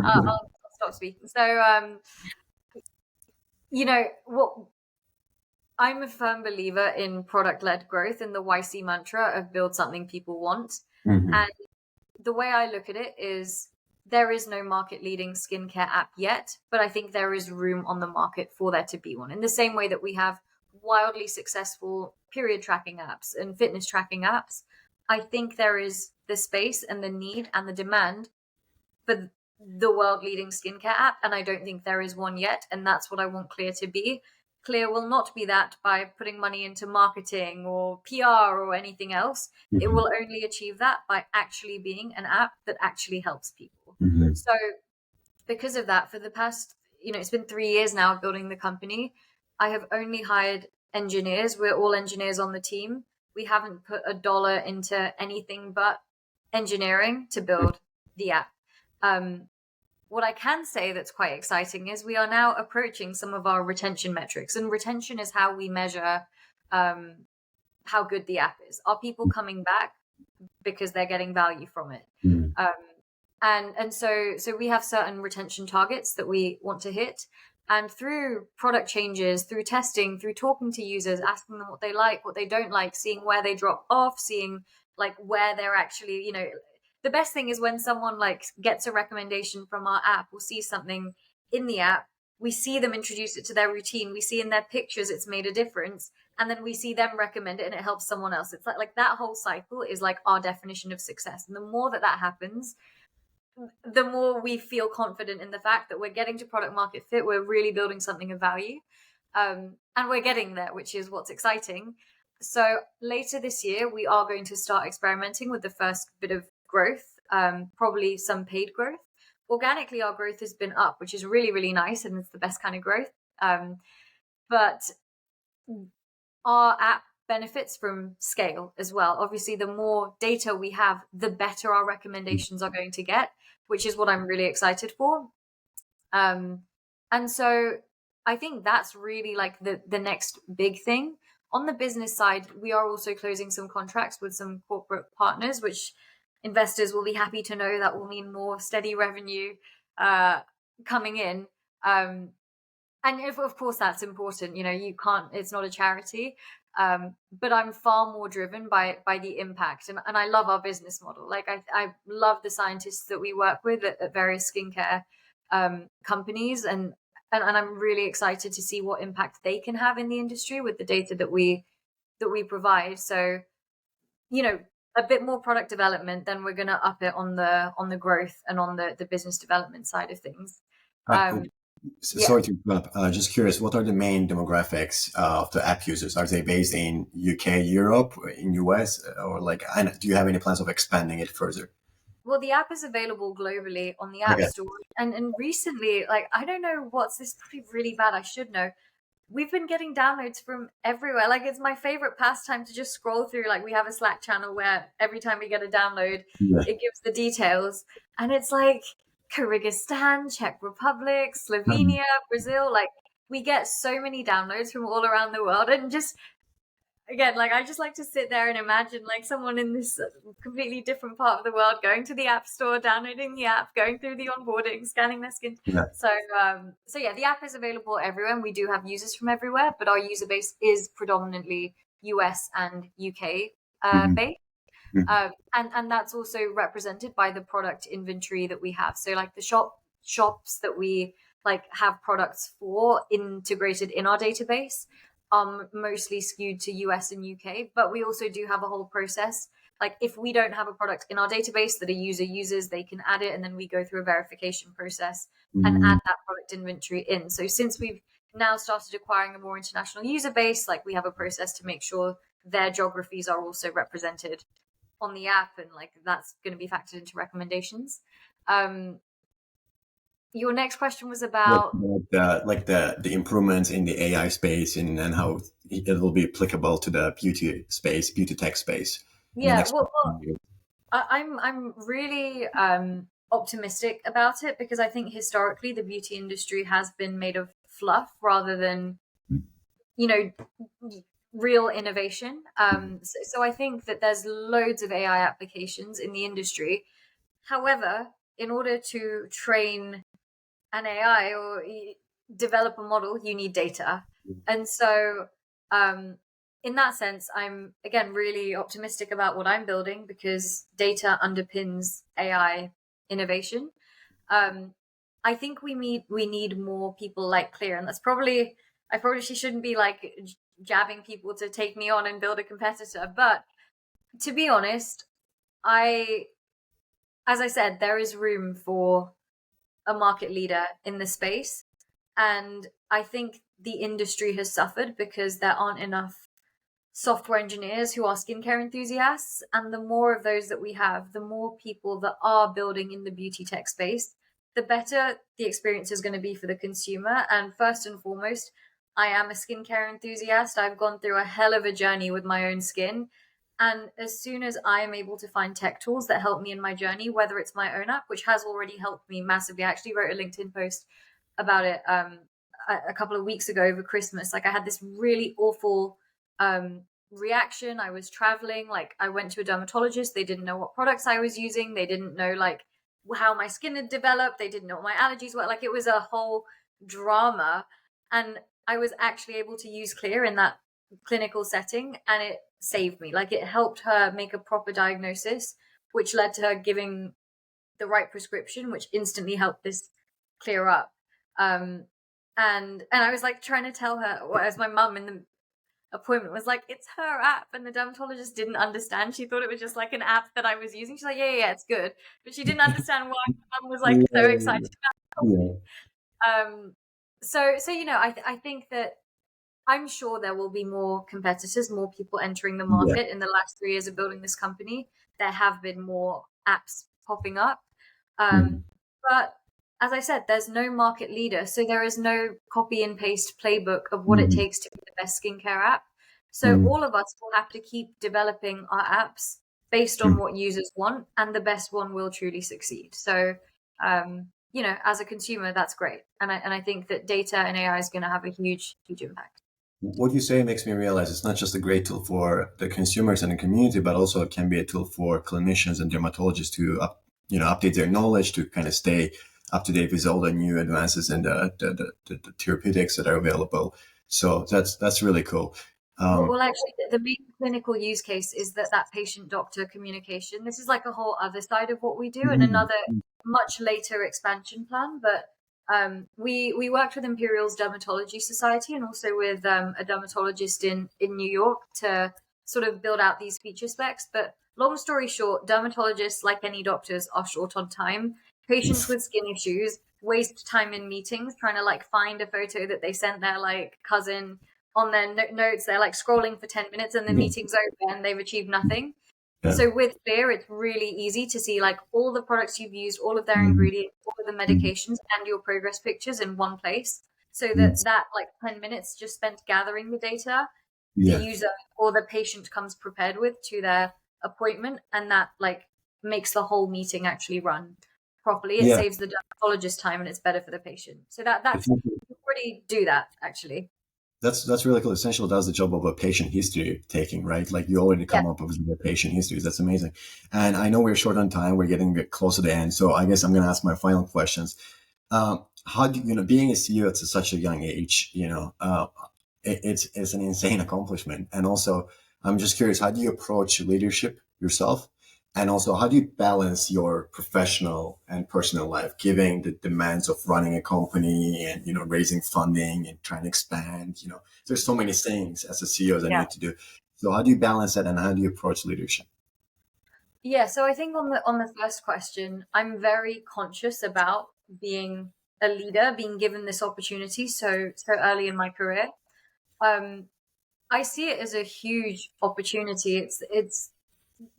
I'll stop speaking. So, what I'm a firm believer in product-led growth and the YC mantra of build something people want. And the way I look at it is there is no market-leading skincare app yet, but I think there is room on the market for there to be one. In the same way that we have wildly successful period tracking apps and fitness tracking apps, I think there is the space and the need and the demand for the world-leading skincare app, and I don't think there is one yet, and that's what I want Clear to be. Clear will not be that by putting money into marketing or PR or anything else. It will only achieve that by actually being an app that actually helps people. So because of that, for the past, it's been 3 years now building the company, I have only hired engineers. We're all engineers on the team. We haven't put a dollar into anything but engineering to build the app. What I can say that's quite exciting is we are now approaching some of our retention metrics, and retention is how we measure how good the app is. Are people coming back because they're getting value from it? And so we have certain retention targets that we want to hit. And through product changes, through testing, through talking to users, asking them what they like, what they don't like, seeing where they drop off, seeing like where they're actually, the best thing is when someone like gets a recommendation from our app or sees something in the app, we see them introduce it to their routine. We see in their pictures it's made a difference. And then we see them recommend it and it helps someone else. It's like that whole cycle is like our definition of success. And the more that happens, the more we feel confident in the fact that we're getting to product market fit. We're really building something of value. And we're getting there, which is what's exciting. So later this year, we are going to start experimenting with the first bit of growth, probably some paid growth. Organically, our growth has been up, which is really, really nice. And it's the best kind of growth. But our app benefits from scale as well. Obviously, the more data we have, the better our recommendations are going to get, which is what I'm really excited for. And so I think that's really like the next big thing. On the business side, we are also closing some contracts with some corporate partners, which investors will be happy to know that will mean more steady revenue coming in. And of course, that's important. You can't, it's not a charity. But I'm far more driven by the impact. And I love our business model. Like I love the scientists that we work with at various skincare companies. And I'm really excited to see what impact they can have in the industry with the data that we provide. So, a bit more product development, then we're going to up it on the growth and on the business development side of things. Uh, Yeah. Sorry to interrupt. Just curious, what are the main demographics of the app users? Are they based in UK, Europe, in US, or like? And do you have any plans of expanding it further? Well, the app is available globally on the App Okay. Store, and recently, like, I don't know what's this, probably really bad. I should know. We've been getting downloads from everywhere. Like, it's my favorite pastime to just scroll through. Like, we have a Slack channel where every time we get a download, Yeah. it gives the details, and it's like Kyrgyzstan, Czech Republic, Um, Slovenia, Brazil. Like, we get so many downloads from all around the world, and just again, like, I just like to sit there and imagine like someone in this completely different part of the world going to the App Store, downloading the app, going through the onboarding, scanning their skin. yeah. So yeah, the app is available everywhere, and we do have users from everywhere, but our user base is predominantly US and UK Mhm. based. Mhm. And that's also represented by the product inventory that we have. So like the shops that we like have products for integrated in our database, mostly skewed to US and UK, but we also do have a whole process. Like if we don't have a product in our database that a user uses, they can add it, and then we go through a verification process and Mm, add that product inventory in. So since we've now started acquiring a more international user base, like we have a process to make sure their geographies are also represented on the app, and like that's going to be factored into recommendations. Your next question was about like the improvements in the AI space and how it will be applicable to the beauty space, beauty tech space in the yeah. next. Well, I'm really optimistic about it, because I think historically the beauty industry has been made of fluff rather than, you know, real innovation. So I think that there's loads of AI applications in the industry. However, in order to train an AI or develop a model, you need data. And so, in that sense, I'm again really optimistic about what I'm building, because data underpins AI innovation. Um, I think we need more people like Clear, and that's probably I probably shouldn't be like jabbing people to take me on and build a competitor. But to be honest, I as I said, there is room for a market leader in the space. And I think the industry has suffered because there aren't enough software engineers who are skincare enthusiasts. And the more of those that we have, the more people that are building in the beauty tech space, the better the experience is going to be for the consumer. And first and foremost, I am a skincare enthusiast. I've gone through a hell of a journey with my own skin. And as soon as I am able to find tech tools that help me in my journey, whether it's my own app, which has already helped me massively, I actually wrote a LinkedIn post about it a couple of weeks ago over Christmas. Like I had this really awful reaction. I was traveling, like I went to a dermatologist. They didn't know what products I was using. They didn't know like how my skin had developed. They didn't know what my allergies were. Like it was a whole drama. And I was actually able to use Clear in that clinical setting, and it saved me. Like it helped her make a proper diagnosis, which led to her giving the right prescription, which instantly helped this clear up. And I was like trying to tell her, as my mum in the appointment was like, it's her app, and the dermatologist didn't understand. She thought it was just like an app that I was using. She's like, yeah, it's good, but she didn't understand why my mum was like so excited about Yeah. it. So I think that I'm sure there will be more competitors, more people entering the Yeah. market. In the last 3 years of building this company, there have been more apps popping up. Mhm. But as I said, there's no market leader. So there is no copy and paste playbook of what it Mhm. takes to be the best skincare app. So Mhm. all of us will have to keep developing our apps based on what users want, and the best one will truly succeed. So, as a consumer, that's great. And I think that data and AI is going to have a huge, huge impact. What you say makes me realize it's not just a great tool for the consumers and the community, but also it can be a tool for clinicians and dermatologists to update their knowledge to kind of stay up to date with all the new advances and the therapeutics that are available. So that's really cool. Well, actually, the main clinical use case is that patient-doctor communication. This is like a whole other side of what we do, and Mhm. another much later expansion plan. But we worked with Imperial's Dermatology Society, and also with a dermatologist in New York to sort of build out these feature specs. But long story short, dermatologists, like any doctors, are short on time. Patients with skin issues waste time in meetings trying to like find a photo that they sent their like cousin on their notes. They're like scrolling for 10 minutes and the meeting's over and they've achieved nothing. Yeah. So with Clear, it's really easy to see like all the products you've used, all of their ingredients, all of the medications, and your progress pictures in one place. So that like 10 minutes just spent gathering the data, the user or the patient comes prepared with to their appointment, and that like makes the whole meeting actually run properly. It saves the dermatologist time and it's better for the patient. So that's you already do that actually. That's really cool. Essentially does the job of a patient history taking, right? Like you already come up with the patient histories. That's amazing. And I know we're short on time. We're getting a bit close to the end. So I guess I'm going to ask my final questions. How do you know, being a CEO at such a young age, it's an insane accomplishment. And also, I'm just curious, how do you approach leadership yourself? And also, how do you balance your professional and personal life, given the demands of running a company and, raising funding and trying to expand? There's so many things as a CEO that I need to do. So how do you balance that and how do you approach leadership? Yeah, so I think on the first question, I'm very conscious about being a leader, being given this opportunity so early in my career. I see it as a huge opportunity. It's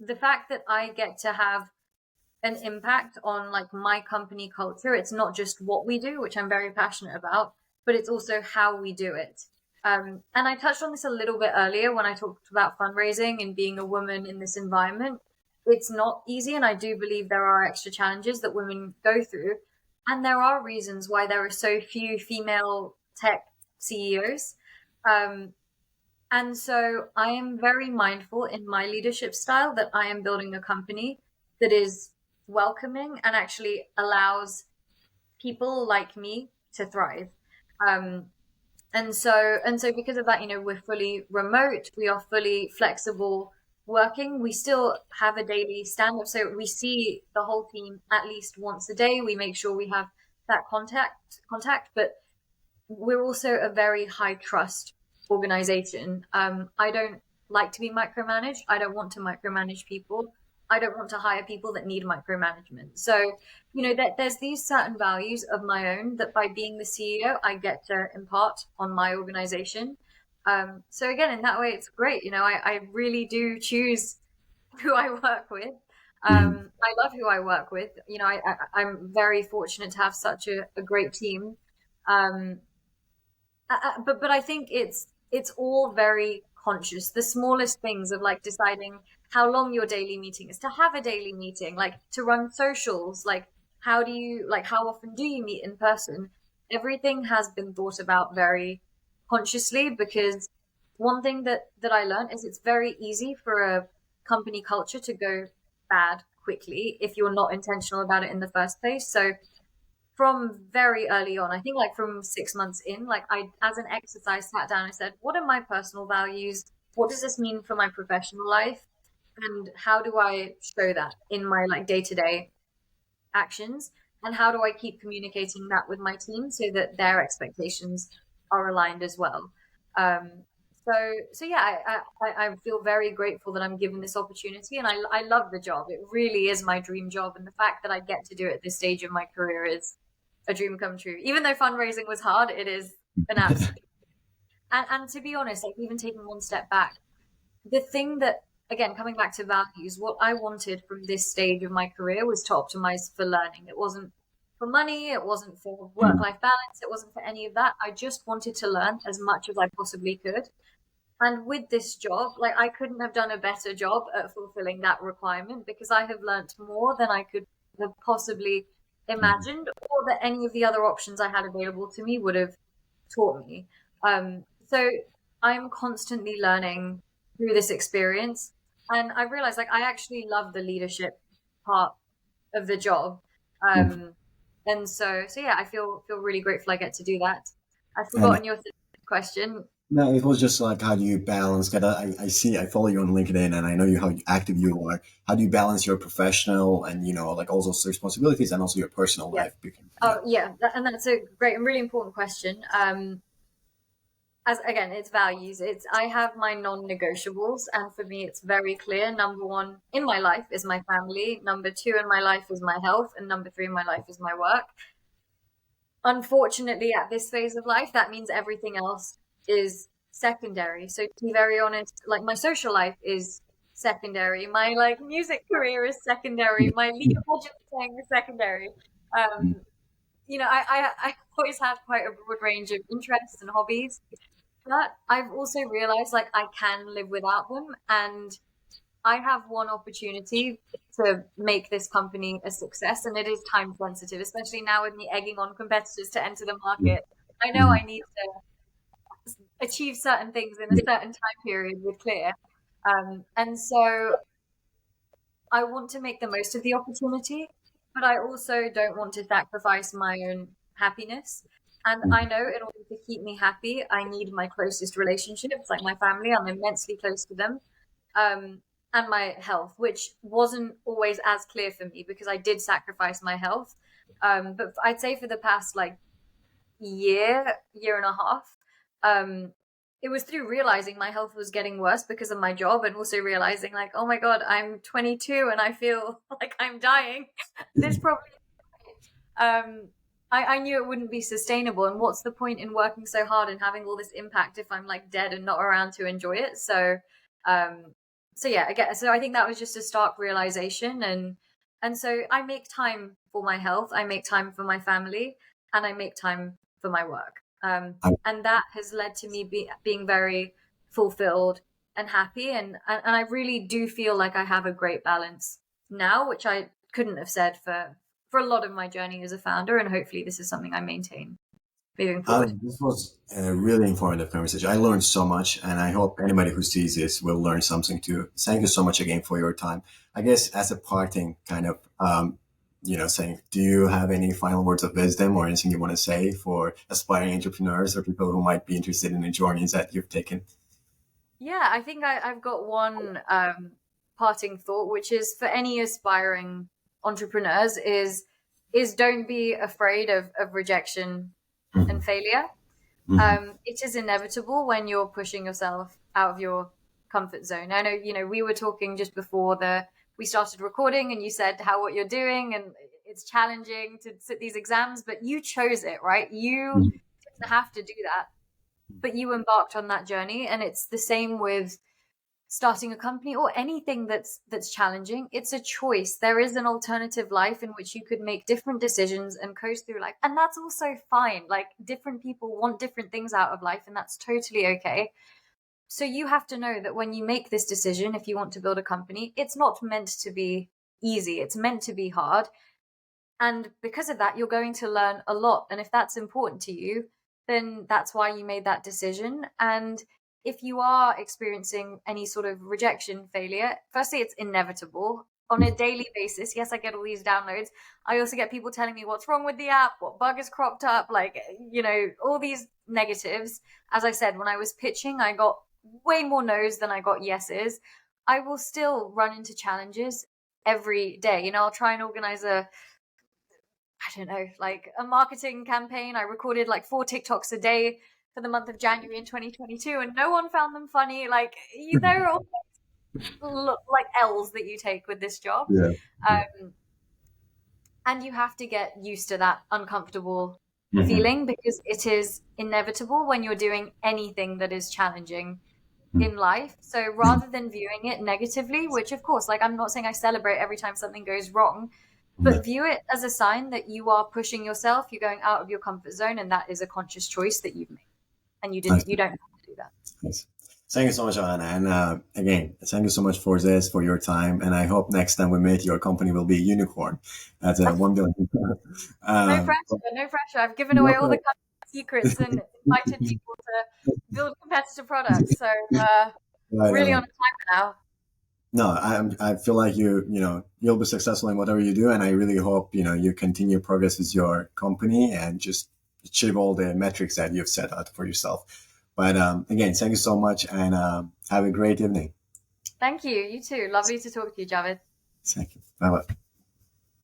the fact that I get to have an impact on like my company culture. It's not just what we do, which I'm very passionate about, but it's also how we do it. And I touched on this a little bit earlier when I talked about fundraising and being a woman in this environment. It's not easy. And I do believe there are extra challenges that women go through. And there are reasons why there are so few female tech CEOs. And so I am very mindful in my leadership style that I am building a company that is welcoming and actually allows people like me to thrive. And so because of that, we're fully remote, we are fully flexible working. We still have a daily stand-up. So we see the whole team at least once a day. We make sure we have that contact, but we're also a very high trust organization. I don't like to be micromanaged. I don't want to micromanage people. I don't want to hire people that need micromanagement. So, there's these certain values of my own that by being the CEO, I get to impart on my organization. So again, in that way, it's great. I really do choose who I work with. I love who I work with. I'm very fortunate to have such a great team. But I think it's all very conscious. The smallest things of like deciding how long your daily meeting is, to have a daily meeting, like to run socials, like how often do you meet in person? Everything has been thought about very consciously, because one thing that I learned is it's very easy for a company culture to go bad quickly if you're not intentional about it in the first place. So from very early on, I think like from 6 months in, like I, as an exercise, sat down and said, what are my personal values? What does this mean for my professional life? And how do I show that in my like day-to-day actions? And how do I keep communicating that with my team so that their expectations are aligned as well? So yeah, I feel very grateful that I'm given this opportunity, and I love the job. It really is my dream job. And the fact that I get to do it at this stage of my career is a dream come true. Even though fundraising was hard, it is an absolute. And to be honest, like even taking one step back, the thing that, again, coming back to values, what I wanted from this stage of my career was to optimize for learning. It wasn't for money. It wasn't for work-life balance. It wasn't for any of that. I just wanted to learn as much as I possibly could. And with this job, like I couldn't have done a better job at fulfilling that requirement, because I have learned more than I could have possibly imagined, or that any of the other options I had available to me would have taught me. So I'm constantly learning through this experience. And I realized like I actually love the leadership part of the job. And so yeah, I feel really grateful I get to do that. I've forgotten your question. No, it was just like, how do you balance? Cause I follow you on LinkedIn and I know how active you are. How do you balance your professional and, like all those responsibilities and also your personal life? And that's a great and really important question. it's values. I have my non-negotiables, and for me, it's very clear. Number one in my life is my family. Number two in my life is my health, and number three in my life is my work. Unfortunately, at this phase of life, that means everything else is secondary. So to be very honest, like my social life is secondary. My like music career is secondary. My League of Legends playing is secondary. I always had quite a broad range of interests and hobbies, but I've also realized like I can live without them, and I have one opportunity to make this company a success, and it is time sensitive, especially now with me egging on competitors to enter the market. I know I need to achieve certain things in a certain time period with Clear. And so I want to make the most of the opportunity, but I also don't want to sacrifice my own happiness. And I know in order to keep me happy, I need my closest relationships, like my family. I'm immensely close to them. And my health, which wasn't always as clear for me because I did sacrifice my health. But I'd say for the past like year and a half, it was through realizing my health was getting worse because of my job, and also realizing like, oh my God, I'm 22 and I feel like I'm dying. This probably, I knew it wouldn't be sustainable. And what's the point in working so hard and having all this impact if I'm like dead and not around to enjoy it? So yeah, I think that was just a stark realization, and so I make time for my health, I make time for my family, and I make time for my work. And that has led to me being very fulfilled and happy, and I really do feel like I have a great balance now, which I couldn't have said for a lot of my journey as a founder, and hopefully this is something I maintain moving forward. This was a really informative conversation. I learned so much, and I hope anybody who sees this will learn something too. Thank you so much again for your time. I guess as a parting kind of, saying, do you have any final words of wisdom or anything you want to say for aspiring entrepreneurs or people who might be interested in the journeys that you've taken? Yeah, I think I've got one parting thought, which is for any aspiring entrepreneurs is don't be afraid of rejection and failure. It is inevitable when you're pushing yourself out of your comfort zone. I know, we were talking just before we started recording, and you said what you're doing, and it's challenging to sit these exams, but you chose it, right? You didn't have to do that, but you embarked on that journey. And it's the same with starting a company or anything that's challenging. It's a choice. There is an alternative life in which you could make different decisions and coast through life, and that's also fine. Like, different people want different things out of life, and that's totally okay. So you have to know that when you make this decision, if you want to build a company, it's not meant to be easy. It's meant to be hard. And because of that, you're going to learn a lot. And if that's important to you, then that's why you made that decision. And if you are experiencing any sort of rejection, failure, firstly, it's inevitable on a daily basis. Yes, I get all these downloads. I also get people telling me what's wrong with the app, what bug is cropped up, like, all these negatives. As I said, when I was pitching, I got way more no's than I got yeses. I will still run into challenges every day. I'll try and organize a marketing campaign. I recorded like 4 TikToks a day for the month of January in 2022, and no one found them funny. Like, there are all like L's that you take with this job. And you have to get used to that uncomfortable feeling, because it is inevitable when you're doing anything that is challenging in life. So rather than viewing it negatively, which of course, like, I'm not saying I celebrate every time something goes wrong, but view it as a sign that you are pushing yourself, you're going out of your comfort zone, and that is a conscious choice that you've made, and you don't have to do that. Nice. Thank you so much, Ahana. And again, thank you so much for your time. And I hope next time we meet, your company will be a unicorn at 1 billion. No pressure. I've given away all the secrets and invited people to build competitive products. So really on time now. No, I feel like you'll be successful in whatever you do, and I really hope you continue progress with your company and just achieve all the metrics that you've set out for yourself. But again, thank you so much, and have a great evening. Thank you. You too. Lovely to talk to you, Javid. Thank you. Bye bye.